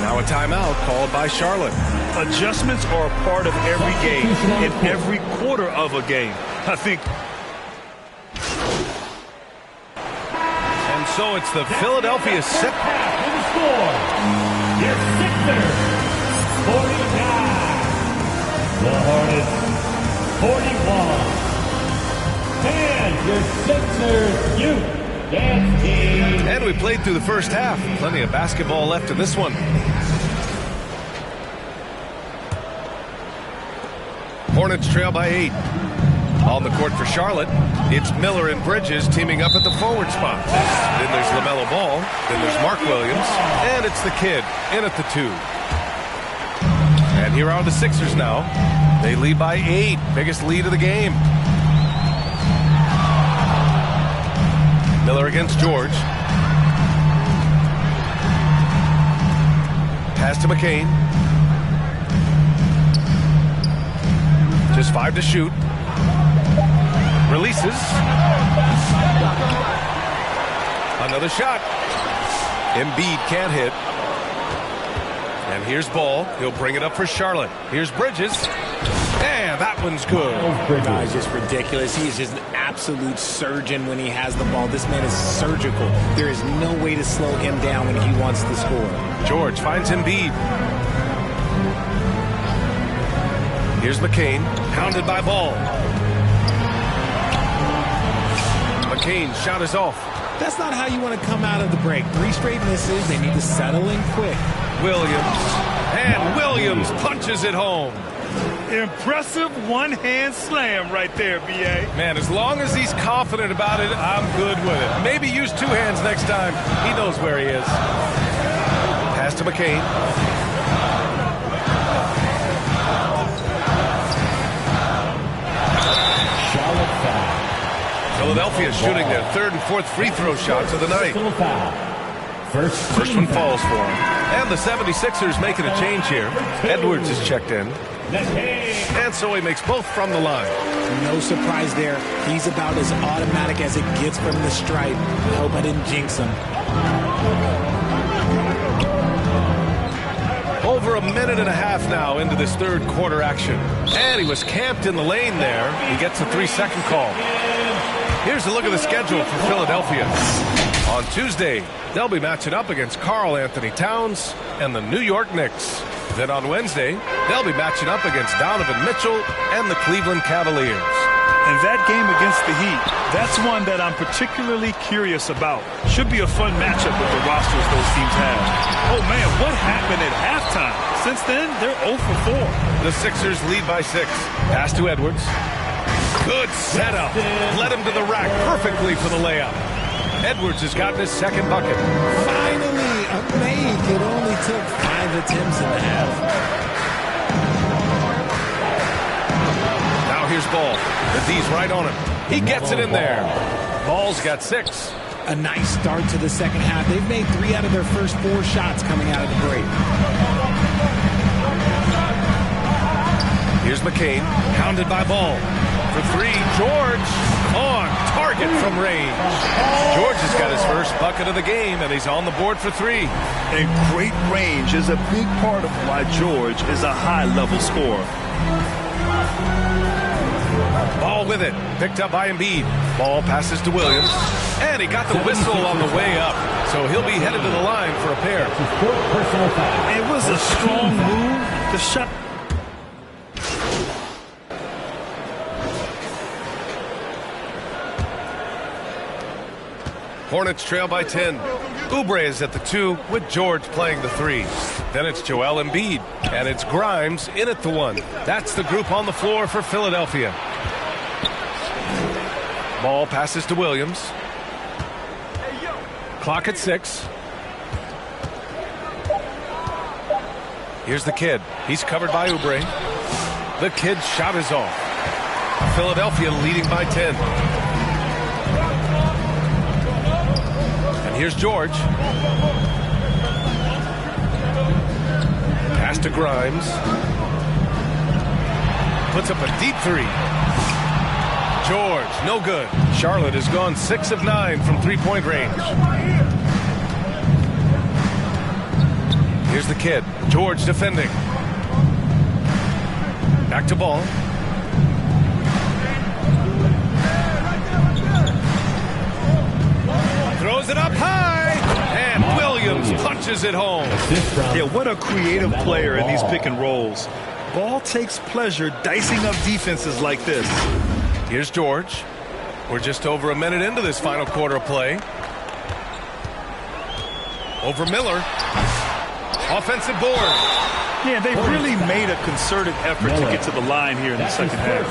Now a timeout called by Charlotte. Adjustments are a part of every game, in every quarter of a game. I think. And so it's the Philadelphia set. Your Sixers, 49. The Hornets, 41. And your Sixers youth dance team. And we played through the first half. Plenty of basketball left in this one. Hornets trail by 8. On the court for Charlotte, it's Miller and Bridges teaming up at the forward spot. Then there's LaMelo Ball. Then there's Mark Williams. And it's the kid in at the 2. And here are the Sixers now. They lead by 8. Biggest lead of the game. Miller against George. Pass to McCain. Just 5 to shoot. Releases. Another shot. Embiid can't hit. And here's Ball. He'll bring it up for Charlotte. Here's Bridges. And that one's good. Guy's just ridiculous. He's just an absolute surgeon when he has the ball. This man is surgical. There is no way to slow him down when he wants to score. George finds Embiid. Here's McCain. Pounded by Ball. McCain's shot is off. That's not how you want to come out of the break. 3 straight misses. They need to settle in quick. Williams. And Williams punches it home. Impressive one-hand slam right there, B.A. Man, as long as he's confident about it, I'm good with it. Maybe use 2 hands next time. He knows where he is. Pass to McCain. Philadelphia shooting their 3rd and 4th free throw shots of the night. First one falls for him. And the 76ers making a change here. Edwards is checked in. And so he makes both from the line. No surprise there. He's about as automatic as it gets from the stripe. I hope I didn't jinx him. Over a minute and a half now into this 3rd quarter action. And he was camped in the lane there. He gets a 3-second call. Here's a look at the schedule for Philadelphia. On Tuesday, they'll be matching up against Karl Anthony Towns and the New York Knicks. Then on Wednesday, they'll be matching up against Donovan Mitchell and the Cleveland Cavaliers. And that game against the Heat, that's one that I'm particularly curious about. Should be a fun matchup with the rosters those teams have. Oh, man, what happened at halftime? Since then, they're 0 for 4. The Sixers lead by 6. Pass to Edwards. Good setup. Led him to the rack perfectly for the layup. Edwards has gotten his 2nd bucket. Finally, a make. It only took 5 attempts in the half. Now here's Ball. The D's right on him. He gets it in there. Ball's got 6. A nice start to the 2nd half. They've made 3 out of their first 4 shots coming out of the break. Here's McCain, pounded by Ball. For 3, George on target from range. George has got his first bucket of the game, and he's on the board for 3. And great range is a big part of why George is a high-level scorer. Ball with it, picked up by Embiid. Ball passes to Williams, and he got the whistle on the way up, so he'll be headed to the line for a pair. It was a strong move. The shot. Hornets trail by 10. Oubre is at the 2 with George playing the 3. Then it's Joel Embiid, and it's Grimes in at the 1. That's the group on the floor for Philadelphia. Ball passes to Williams. Clock at 6. Here's the kid. He's covered by Oubre. The kid's shot is off. Philadelphia leading by 10. And here's George. Pass to Grimes. Puts up a deep 3. George, no good. Charlotte has gone 6 of 9 from three-point range. Here's the kid. George defending. Back to Ball. Throws it up high. And Williams punches it home. Yeah, what a creative player in these pick and rolls. Ball takes pleasure dicing up defenses like this. Here's George. We're just over a minute into this final quarter of play. Over Miller. Offensive board. Yeah, they really made a concerted effort to get to the line here in the second half.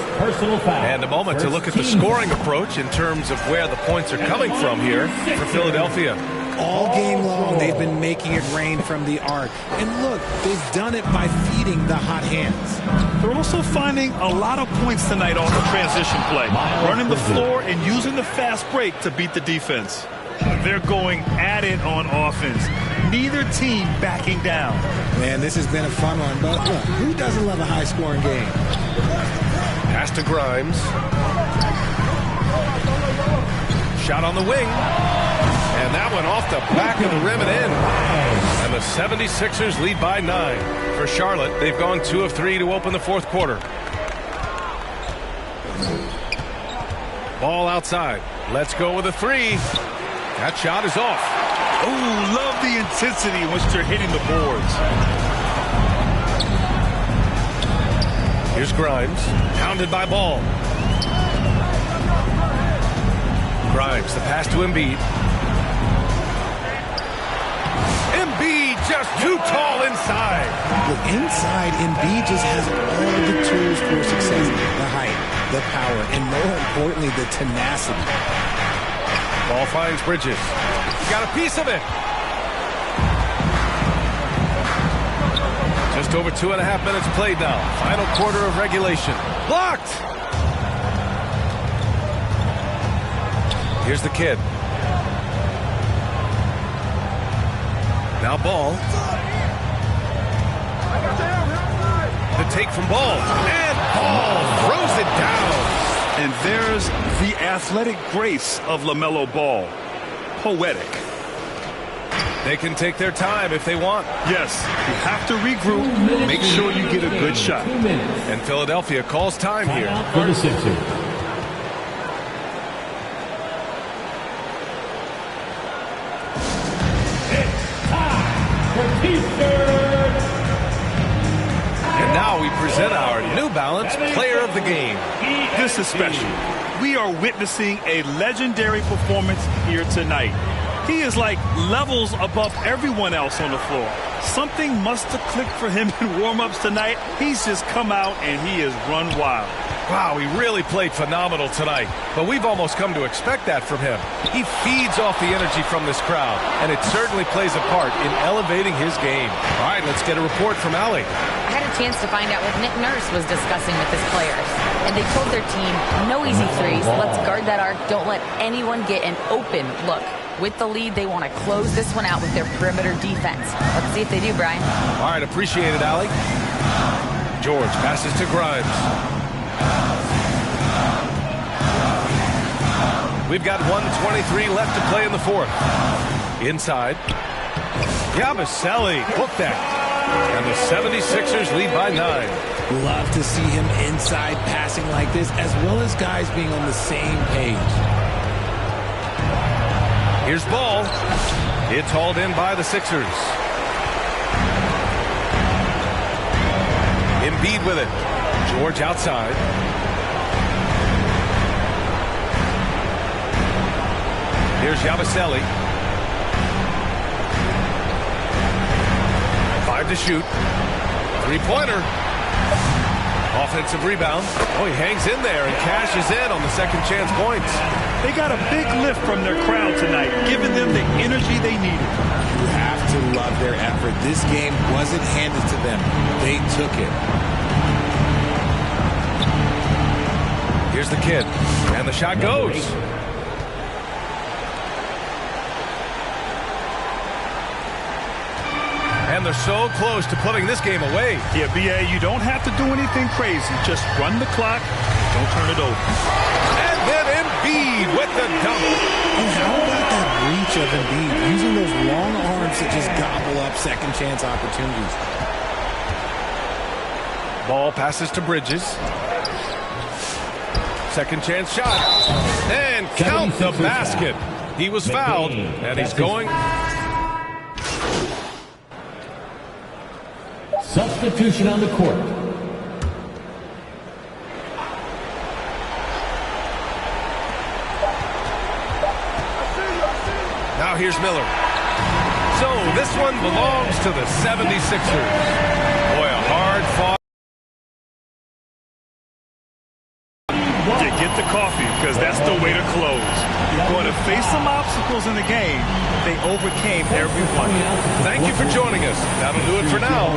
And a moment to look at the scoring approach in terms of where the points are coming from here for Philadelphia. All game long, they've been making it rain from the arc. And look, they've done it by feeding the hot hands. They're also finding a lot of points tonight off the transition play. Running the floor and using the fast break to beat the defense. They're going at it on offense. Neither team backing down. Man, this has been a fun one, but look, who doesn't love a high-scoring game? Pass to Grimes. Shot on the wing. And that one off the back of the rim and in. And the 76ers lead by 9. For Charlotte, they've gone 2 of 3 to open the fourth quarter. Ball outside. Let's go with a 3. That shot is off. Oh, love the intensity in which they're hitting the boards. Here's Grimes, pounded by Ball. Grimes, the pass to Embiid. Embiid just too tall inside. Look, inside, Embiid just has all the tools for success. The height, the power, and more importantly, the tenacity. Ball finds Bridges. He got a piece of it. Just over 2.5 minutes played now. Final quarter of regulation. Blocked! Here's the kid. Now Ball. The take from Ball. And Ball throws it down. And there's the athletic grace of LaMelo Ball. Poetic. They can take their time if they want. Yes, you have to regroup. Make sure you get a good shot. And Philadelphia calls time here. For the Sixers. And now we present our New Balance Player of the Game. This is special. We are witnessing a legendary performance here tonight. He is like levels above everyone else on the floor. Something must have clicked for him in warm-ups tonight. He's just come out and he has run wild. Wow, he really played phenomenal tonight. But we've almost come to expect that from him. He feeds off the energy from this crowd, and it certainly plays a part in elevating his game. All right, let's get a report from Allie. I had a chance to find out what Nick Nurse was discussing with his players. And they told their team, no easy threes. Let's guard that arc. Don't let anyone get an open look. With the lead, they want to close this one out with their perimeter defense. Let's see if they do, Brian. All right, appreciate it, Allie. George passes to Grimes. We've got 1:23 left to play in the fourth. Inside. Yabusele hooked that. And the 76ers lead by 9. Love to see him inside passing like this, as well as guys being on the same page. Here's Ball. It's hauled in by the Sixers. Embiid with it. George outside. Here's Yabusele. 5 to shoot. Three-pointer. Offensive rebound. Oh, he hangs in there and cashes in on the second chance points. They got a big lift from their crowd tonight, giving them the energy they needed. You have to love their effort. This game wasn't handed to them. They took it. Here's the kid. And the shot goes. And they're so close to putting this game away. Yeah, B.A., you don't have to do anything crazy. Just run the clock. Don't turn it over. And then Embiid with the dunk. And how about that reach of Embiid, using those long arms to just gobble up second chance opportunities? Ball passes to Bridges. Second chance shot. And count the basket. He was fouled, and he's going. Substitution on the court. Now here's Miller. So this one belongs to the 76ers. Boy, a hard fought. Yeah, get the coffee, because that's the way to close. You're going to face some obstacles in the game. They overcame every one. Thank you for joining us. That'll do it for now.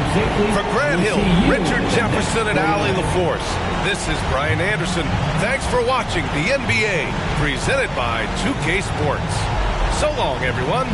For Grant Hill, Richard Jefferson, and Allie LaForce, this is Brian Anderson. Thanks for watching the NBA, presented by 2K Sports. So long, everyone.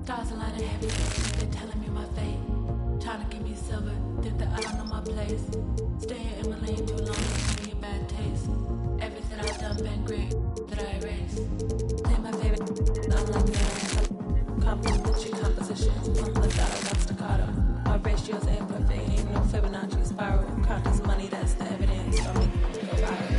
Stars aligning heavy, they're telling me my fate. Trying to give me silver, think that I don't know my place. Staying in my lane too long, give me a bad taste. Everything I've done been great, that I erase. Play my favorite, unlike the complimentary composition. Legato, not staccato. My ratios ain't perfect, ain't no Fibonacci spiral. Count this money, that's the evidence. Don't make me go viral.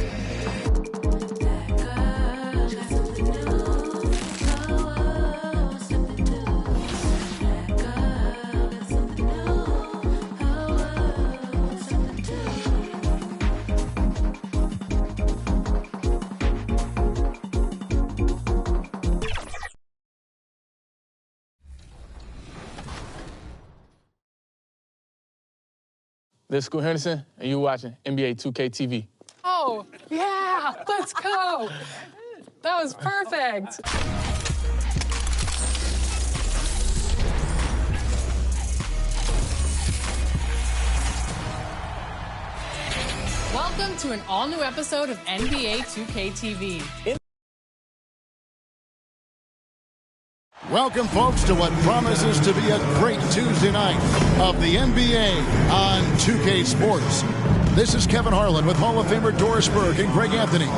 This is School Henderson, and you're watching NBA 2K TV. Oh, yeah, let's go. That was perfect. Welcome to an all-new episode of NBA 2K TV. Welcome, folks, to what promises to be a great Tuesday night of the NBA on 2K Sports. This is Kevin Harlan with Hall of Famer Doris Burke and Greg Anthony,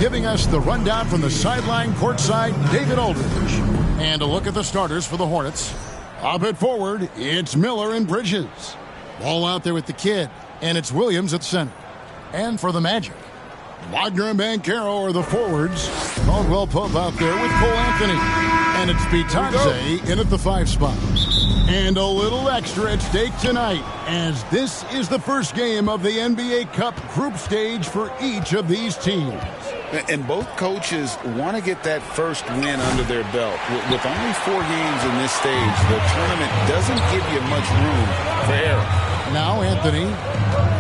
giving us the rundown from the sideline courtside, David Aldridge. And a look at the starters for the Hornets. Up at forward, it's Miller and Bridges. Ball out there with the kid, and it's Williams at center. And for the Magic, Wagner and Banchero are the forwards. Caldwell Pope out there with Cole Anthony. And it's Bitadze in at the 5 spot. And a little extra at stake tonight, as this is the first game of the NBA Cup group stage for each of these teams. And both coaches want to get that first win under their belt. With only 4 games in this stage, the tournament doesn't give you much room for error. Now Anthony,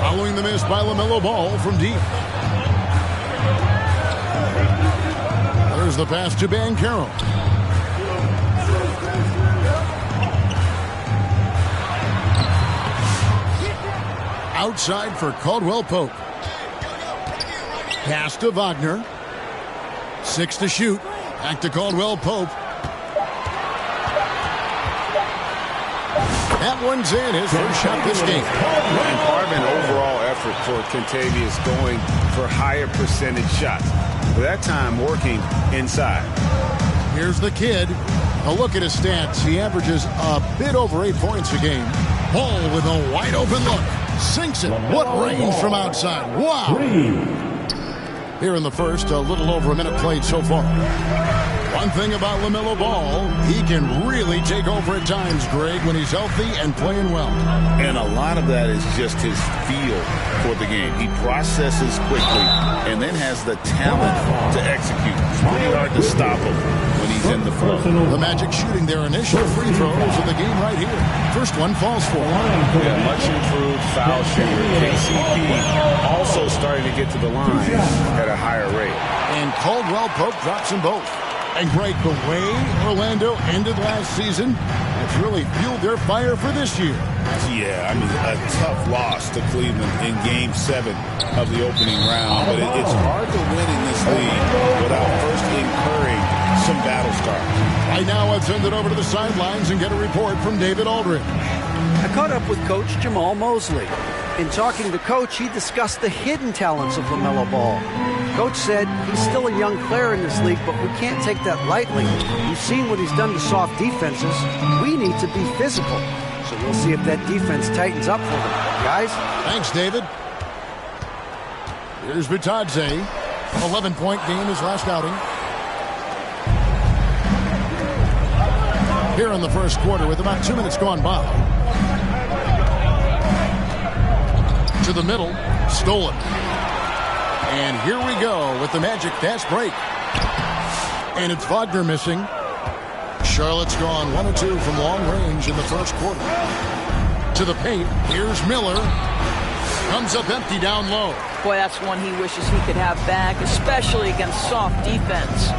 following the miss by LaMelo Ball from deep. There's the pass to Banchero. Outside for Caldwell Pope. Pass to Wagner. 6 to shoot. Back to Caldwell Pope. That one's in. His first shot this game. And part of an overall effort for Kentavious going for higher percentage shots. But that time working inside. Here's the kid. A look at his stats. He averages a bit over 8 points a game. Ball with a wide open look. Sinks it. What range from outside. Wow. Here in the first, a little over a minute played so far. One thing about LaMelo Ball, he can really take over at times, Greg, when he's healthy and playing well. And a lot of that is just his feel for the game. He processes quickly and then has the talent to execute. It's pretty hard to stop him when he's in the flow. The Magic shooting their initial free throws of the game right here. First one falls for. Yeah, much improved foul shooter. KCP also starting to get to the line at a higher rate. And Caldwell Pope drops them both. And Greg, the way Orlando ended last season, that's really fueled their fire for this year. Yeah, I mean, a tough loss to Cleveland in Game 7 of the opening round. But it's hard to win in this league without first incurring some battle scars. Right now, let's send it over to the sidelines and get a report from David Aldridge. I caught up with Coach Jamal Mosley. In talking to Coach, he discussed the hidden talents of LaMelo Ball. Coach said he's still a young player in this league, but we can't take that lightly. You've seen what he's done to soft defenses. We need to be physical. So we'll see if that defense tightens up for them. Guys? Thanks, David. Here's Bitadze. 11-point game his last outing. Here in the first quarter with about 2 minutes gone by. To the middle. Stolen. And here we go with the Magic fast break. And it's Wagner missing. Charlotte's gone 1 of 2 from long range in the first quarter. To the paint. Here's Miller. Comes up empty down low. Boy, that's one he wishes he could have back, especially against soft defense.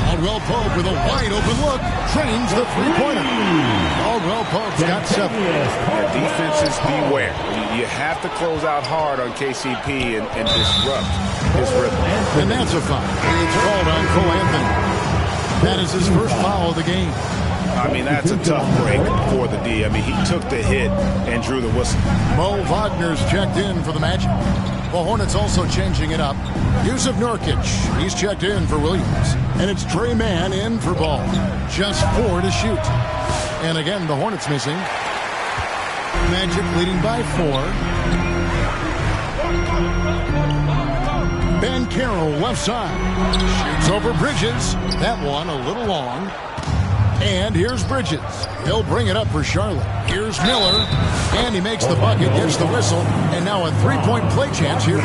Caldwell Pope with a wide open look. Trains the three-pointer. Caldwell Pope's got 7. Yeah, defenses beware. You have to close out hard on KCP and disrupt his rhythm. And that's a foul. It's called on Cole Anthony. That is his first foul of the game. I mean, that's a tough break for the D. I mean, he took the hit and drew the whistle. Mo Wagner's checked in for the Magic. The Hornets also changing it up. Yusuf Nurkic, he's checked in for Williams. And it's Trey Mann in for Ball. Just 4 to shoot. And again, the Hornets missing. Magic leading by 4. Banchero left side. Shoots over Bridges. That one a little long. And here's Bridges. He'll bring it up for Charlotte. Here's Miller. And he makes the bucket, gets the whistle. And now a 3-point play chance here.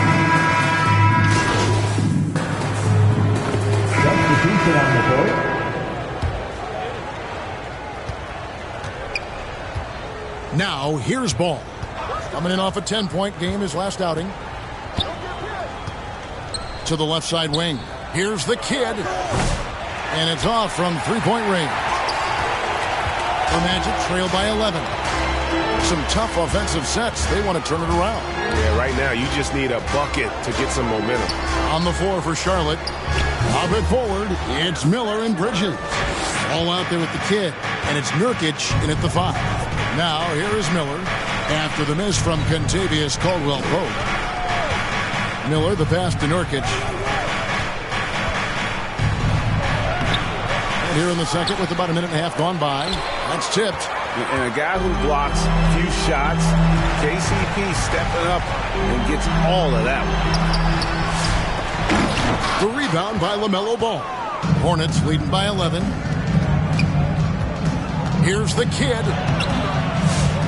Now, here's Ball. Coming in off a 10-point game, his last outing. To the left side wing. Here's the kid. And it's off from 3-point range. The Magic trail by 11. Some tough offensive sets. They want to turn it around. Yeah, right now you just need a bucket to get some momentum. On the floor for Charlotte. Up it forward. It's Miller and Bridges. All out there with the kid, and it's Nurkic in at the 5. Now, here is Miller after the miss from Kentavious Caldwell-Pope. Miller, the pass to Nurkic. And here in the second with about a minute and a half gone by. That's tipped. And a guy who blocks few shots, KCP stepping up and gets all of that one. The rebound by LaMelo Ball. Hornets leading by 11. Here's the kid.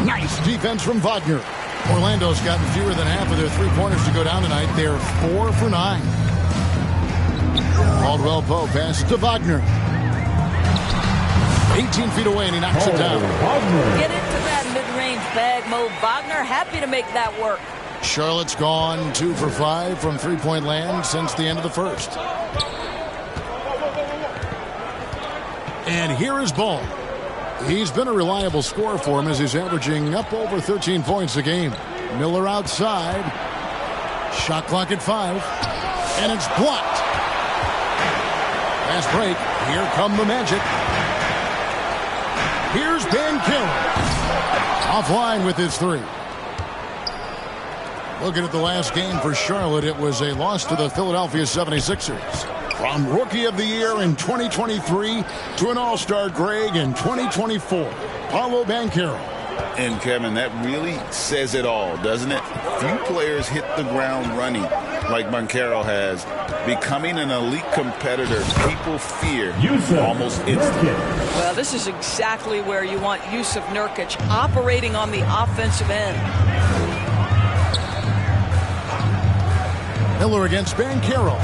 Nice defense from Wagner. Orlando's gotten fewer than half of their three-pointers to go down tonight. They're 4 for 9. Caldwell-Pope passes to Wagner. 18 feet away, and he knocks it down. Get into that mid-range bag, Mo Wagner. Happy to make that work. Charlotte's gone 2 for 5 from three-point land since the end of the first. And here is Ball. He's been a reliable scorer for him as he's averaging up over 13 points a game. Miller outside. Shot clock at 5. And it's blocked. Fast break. Here come the Magic. Here's Banchero. Offline with his 3. Looking at the last game for Charlotte, it was a loss to the Philadelphia 76ers. From Rookie of the Year in 2023 to an All-Star Greg in 2024, Paolo Banchero. And, Kevin, that really says it all, doesn't it? Few players hit the ground running like Banchero has. Becoming an elite competitor, people fear almost instantly. Well, this is exactly where you want Jusuf Nurkic operating on the offensive end. Miller against Banchero.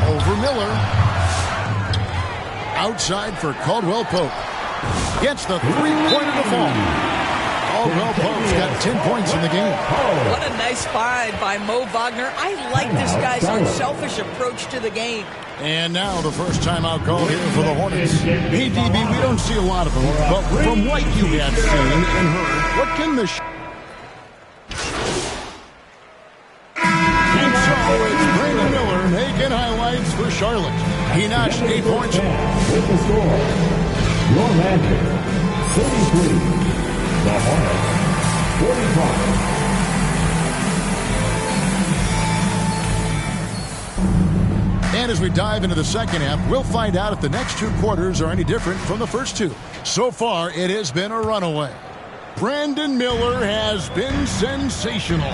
Over Miller. Outside for Caldwell-Pope. Gets the three-pointer to fall. Caldwell-Pope's got 10 points in the game. What a nice find by Mo Wagner. I like this guy's unselfish approach to the game. And now the first timeout call here for the Hornets. Hey, DB, we don't see a lot of them, but from what you have seen and heard, what can the... Making highlights for Charlotte. He notched 8 points. With the score, your Magic 33, the Hornets 45. And as we dive into the second half, we'll find out if the next 2 quarters are any different from the first 2. So far, it has been a runaway. Brandon Miller has been sensational.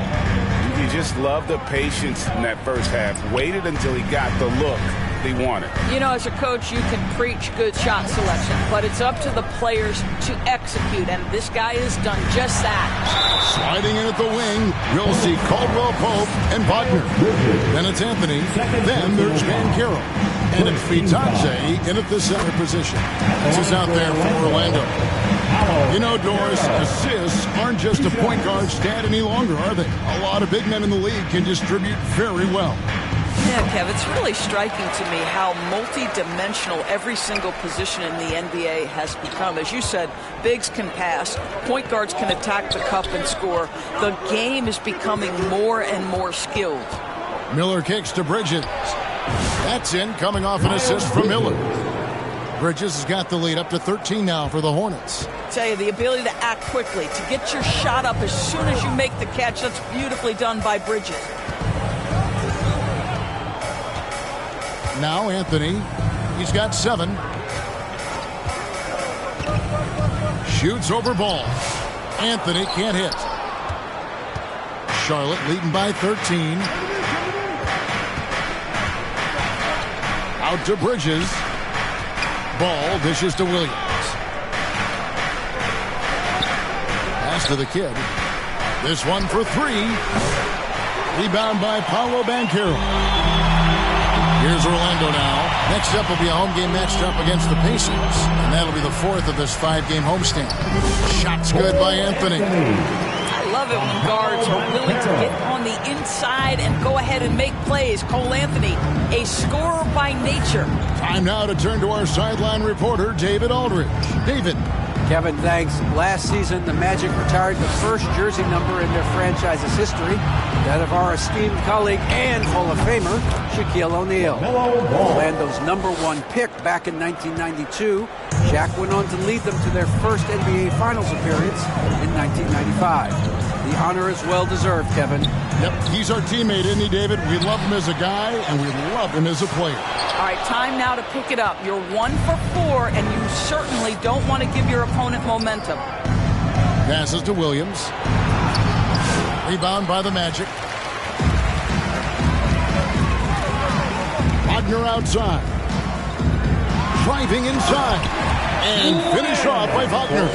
You just love the patience in that first half. Waited until he got the look they wanted. You know, as a coach, you can preach good shot selection, but it's up to the players to execute, and this guy has done just that. Sliding in at the wing, we'll see Caldwell-Pope and Wagner. Then it's Anthony. Then there's Banchero. And it's Vitadze in at the center position. This is out there for Orlando. You know, Doris, assists aren't just a point guard stat any longer, are they? A lot of big men in the league can distribute very well. Yeah, Kev, it's really striking to me how multi-dimensional every single position in the NBA has become. As you said, bigs can pass, point guards can attack the cup and score. The game is becoming more and more skilled. Miller kicks to Bridges. That's in, coming off an assist from Miller. Bridges has got the lead up to 13 now for the Hornets. I tell you, the ability to act quickly, to get your shot up as soon as you make the catch, that's beautifully done by Bridges. Now Anthony, he's got 7. Shoots over Ball. Anthony can't hit. Charlotte leading by 13. Out to Bridges. Ball dishes to Williams. Pass to the kid. This one for 3. Rebound by Paolo Banchero. Here's Orlando now. Next up will be a home game matched up against the Pacers. And that'll be the 4th of this 5-game homestand. Shot's good by Anthony. I love it when guards are willing to get on the inside and go ahead and make plays. Cole Anthony, a scorer by nature. Time now to turn to our sideline reporter, David Aldridge. David. Kevin, thanks. Last season, the Magic retired the first jersey number in their franchise's history. that of our esteemed colleague and Hall of Famer, Shaquille O'Neal. Orlando's #1 pick back in 1992, Shaq went on to lead them to their first NBA Finals appearance in 1995. The honor is well-deserved, Kevin. Yep, he's our teammate, isn't he, David? We love him as a guy, and we love him as a player. All right, time now to pick it up. You're 1 for 4, and you certainly don't want to give your opponent momentum. Passes to Williams. Rebound by the Magic. Wagner outside. Driving inside. And finish off by Wagner.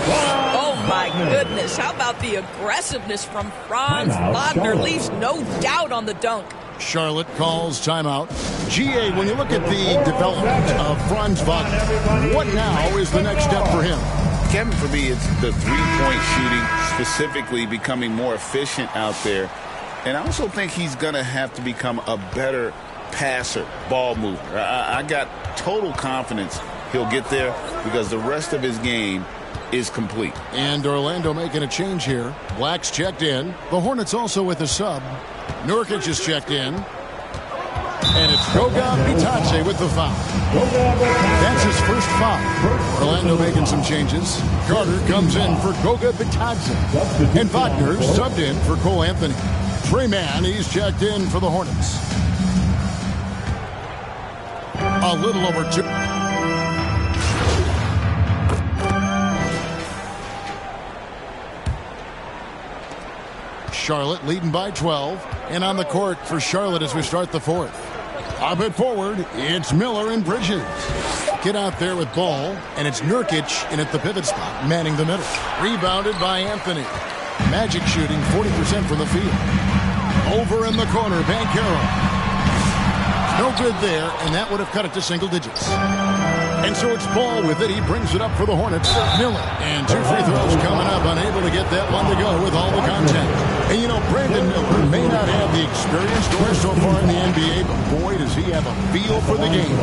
Oh, my goodness. How about the aggressiveness from Franz Wagner? Leaves no doubt on the dunk. Charlotte calls timeout. GA, when you look at the development of Franz Wagner, what now is the next step for him? Kevin, for me, it's the three-point shooting, specifically becoming more efficient out there. And I also think he's going to have to become a better passer, ball mover. I got total confidence he'll get there because the rest of his game is complete. And Orlando making a change here. Black's checked in. The Hornets also with a sub. Nurkic is checked in. And it's Kobe Bryant with the foul. That's his first foul. Orlando making some changes. Carter comes in for Kobe Bryant. And Wagner subbed in for Cole Anthony. Trey Mann, he's checked in for the Hornets. A little over 2. Charlotte leading by 12. And on the court for Charlotte as we start the fourth. Up and forward, it's Miller and Bridges. Get out there with ball, and it's Nurkic in at the pivot spot, manning the middle. Rebounded by Anthony. Magic shooting 40% from the field. Over in the corner, Banchero. No good there, and that would have cut it to single digits. And so it's Ball with it. He brings it up for the Hornets. Miller. And 2 free throws coming up. Unable to get that one to go with all the contact. And you know, Brandon Miller may not have the experience nor so far in the NBA, but boy, does he have a feel for the game.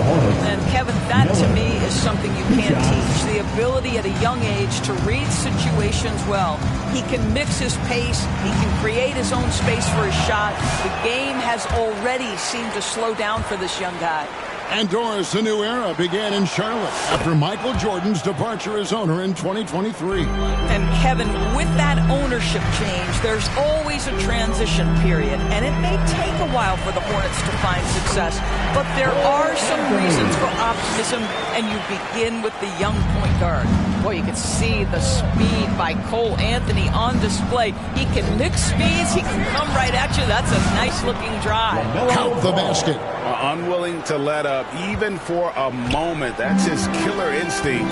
And Kevin, that to me is something you can't teach. The ability at a young age to read situations well. He can mix his pace. He can create his own space for his shot. The game has already seemed to slow down for this young guy. And Doris, a new era began in Charlotte after Michael Jordan's departure as owner in 2023. And Kevin, with that ownership change, there's always a transition period, and it may take a while for the Hornets to find success, but there are some reasons for optimism, and you begin with the young point guard. Boy, you can see the speed by Cole Anthony on display. He can mix speeds. He can come right at you. That's a nice-looking drive. Count the basket. Unwilling to let up even for a moment. That's his killer instinct,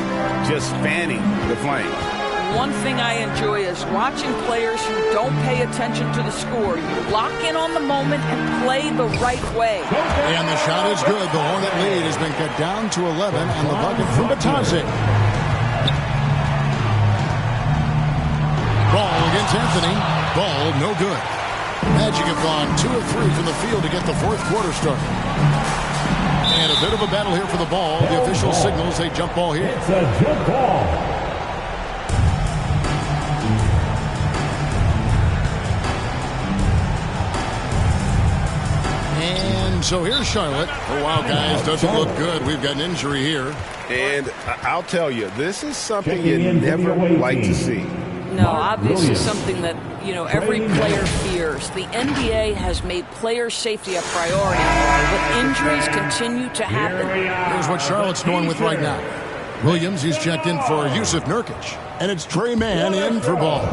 just fanning the flame. One thing I enjoy is watching players who don't pay attention to the score. You lock in on the moment and play the right way. And the shot is good. The Hornet lead has been cut down to 11 on the bucket from Bataze. Ball against Anthony. Ball no good. Magic have gone 2 of 3 from the field to get the fourth quarter started. And a bit of a battle here for the ball. The official signals a jump ball here. It's a jump ball. And so here's Charlotte. Oh, wow, guys, doesn't look good. We've got an injury here. And I'll tell you, this is something you never like to see. No, obviously something that, you know, every player fears. The NBA has made player safety a priority, but injuries continue to happen. Here's what Charlotte's going with right now. Williams, he's checked in for Yusuf Nurkic. And it's Trey Mann in for Ball.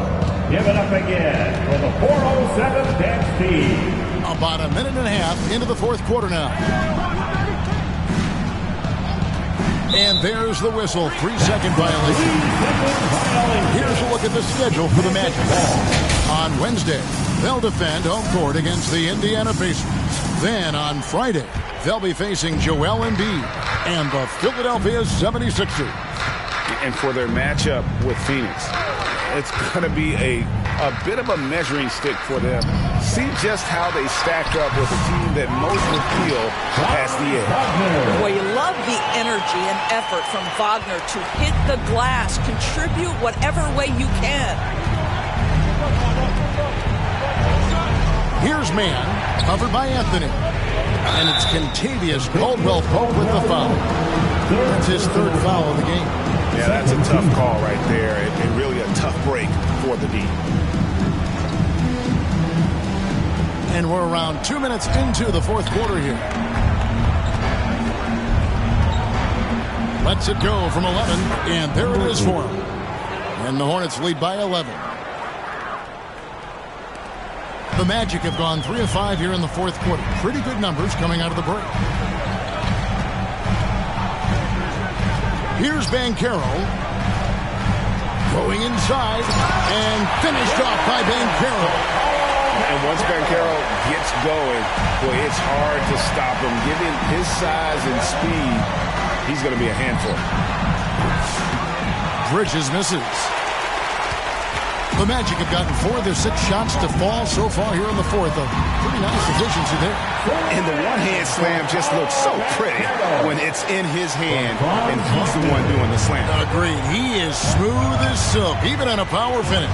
Give it up again for the 407 dance team. About a minute and a half into the fourth quarter now. And there's the whistle. 3-second violation. Here's a look at the schedule for the Magic. On Wednesday, they'll defend home court against the Indiana Pacers. Then on Friday, they'll be facing Joel Embiid and the Philadelphia 76ers. And for their matchup with Phoenix, it's going to be a bit of a measuring stick for them. See just how they stack up with a team that most would feel has the edge. Well, you love the energy and effort from Wagner to hit the glass, contribute whatever way you can. Here's man, covered by Anthony. And it's Kentavious Caldwell-Pope with the foul. That's his third foul of the game. Yeah, that's a tough call right there, and really a tough break for the D. And we're around 2 minutes into the fourth quarter here. Lets it go from 11, and there it is for him. And the Hornets lead by 11. The Magic have gone 3 of 5 here in the fourth quarter. Pretty good numbers coming out of the break. Here's Banchero. Going inside and finished off by Banchero. And once Banchero gets going, boy, it's hard to stop him. Given his size and speed, he's going to be a handful. Bridges misses. The Magic have gotten 4 of their 6 shots to fall so far here in the fourth. A pretty nice efficiency there. And the one-hand slam just looks so pretty when it's in his hand and he's the one doing the slam. Agreed. He is smooth as silk, even in a power finish.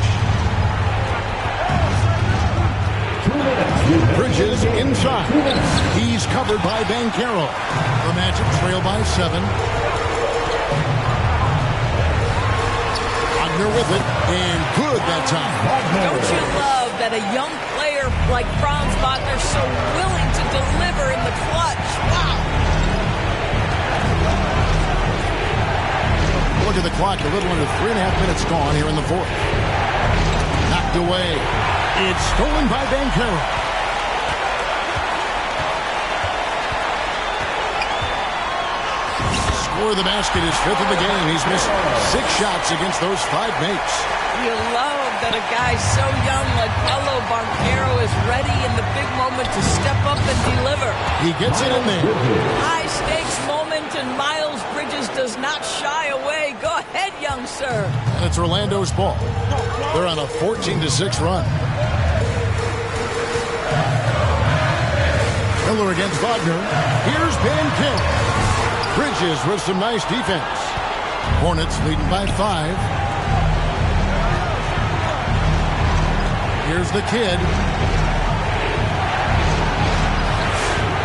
Bridges inside. He's covered by Banchero. The Magic trail by 7. Wagner with it, and good that time. Don't you love that a young player like Franz Wagner so willing to deliver in the clutch? Wow. Look at the clock, a little under 3.5 minutes gone here in the fourth. Knocked away. It's stolen by Banchero. Score the basket, his 5th of the game. He's missed 6 shots against those 5 mates. You love that a guy so young like Paolo Banchero is ready in the big moment to step up and deliver. He gets it in there. High stakes moment, and Miles Bridges does not shy away. Go ahead, young sir. And it's Orlando's ball. They're on a 14-6 run. Miller against Wagner. Here's Banchero. Bridges with some nice defense. Hornets leading by 5. Here's the kid.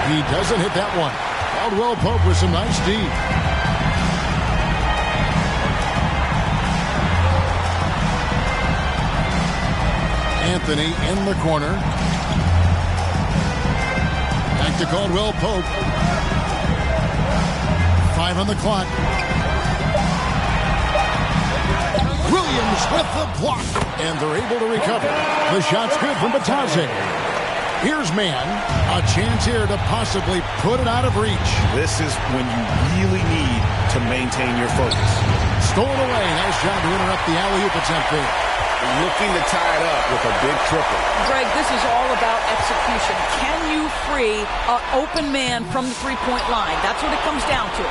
He doesn't hit that one. Caldwell-Pope with some nice D. Anthony in the corner. Back to Caldwell-Pope. 5 on the clock. Williams with the block. And they're able to recover. The shot's good from Batase. Here's man. A chance here to possibly put it out of reach. This is when you really need to maintain your focus. Stolen away. Nice job to interrupt the alley-oop attempt there. Looking to tie it up with a big triple. Greg, this is all about execution. Can you free an open man from the three-point line? That's what it comes down to.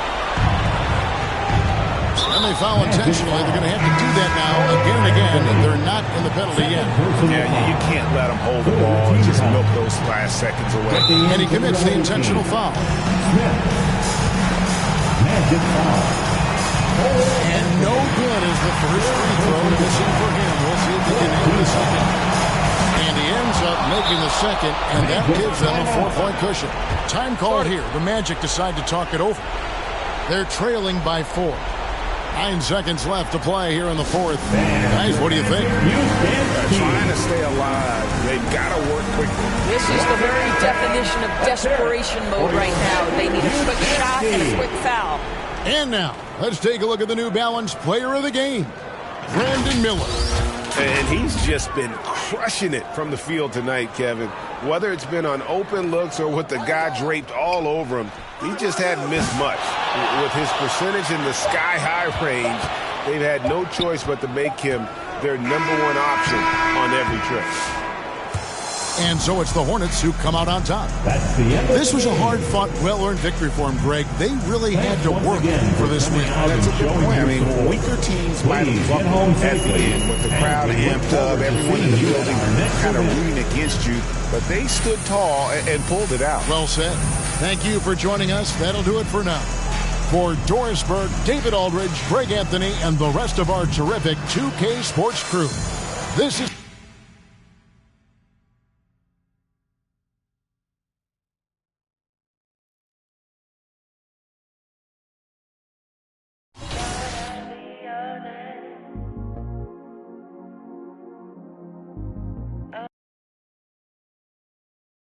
And they foul intentionally. They're going to have to do that now again and again, and they're not in the penalty yet. Yeah, you can't let them hold the ball and just milk those last seconds away. And he commits the intentional foul. And no good is the first free throw missing for him. We'll see if he can hit the second. And he ends up making the second, and that gives them a 4-point cushion. Time called here. The Magic decide to talk it over. They're trailing by 4. 9 seconds left to play here in the fourth. Guys, what do you think? Trying to stay alive. They've got to work quickly. This is the very definition of desperation mode right now. They need a quick shot and a quick foul. And now, let's take a look at the New Balance player of the game, Brandon Miller. And he's just been crushing it from the field tonight, Kevin. Whether it's been on open looks or with the guy draped all over him, he just hadn't missed much. With his percentage in the sky-high range, they've had no choice but to make him their #1 option on every trip. And so it's the Hornets who come out on top. This was a hard-fought, well-earned victory for them, Greg. They really had to work for this win. That's a good point. I mean, weaker teams might have buckled at the end with the crowd amped up, everyone in the building kind of rooting against you. But they stood tall and pulled it out. Well said. Thank you for joining us. That'll do it for now. For Doris Burke, David Aldridge, Greg Anthony, and the rest of our terrific 2K Sports crew, this is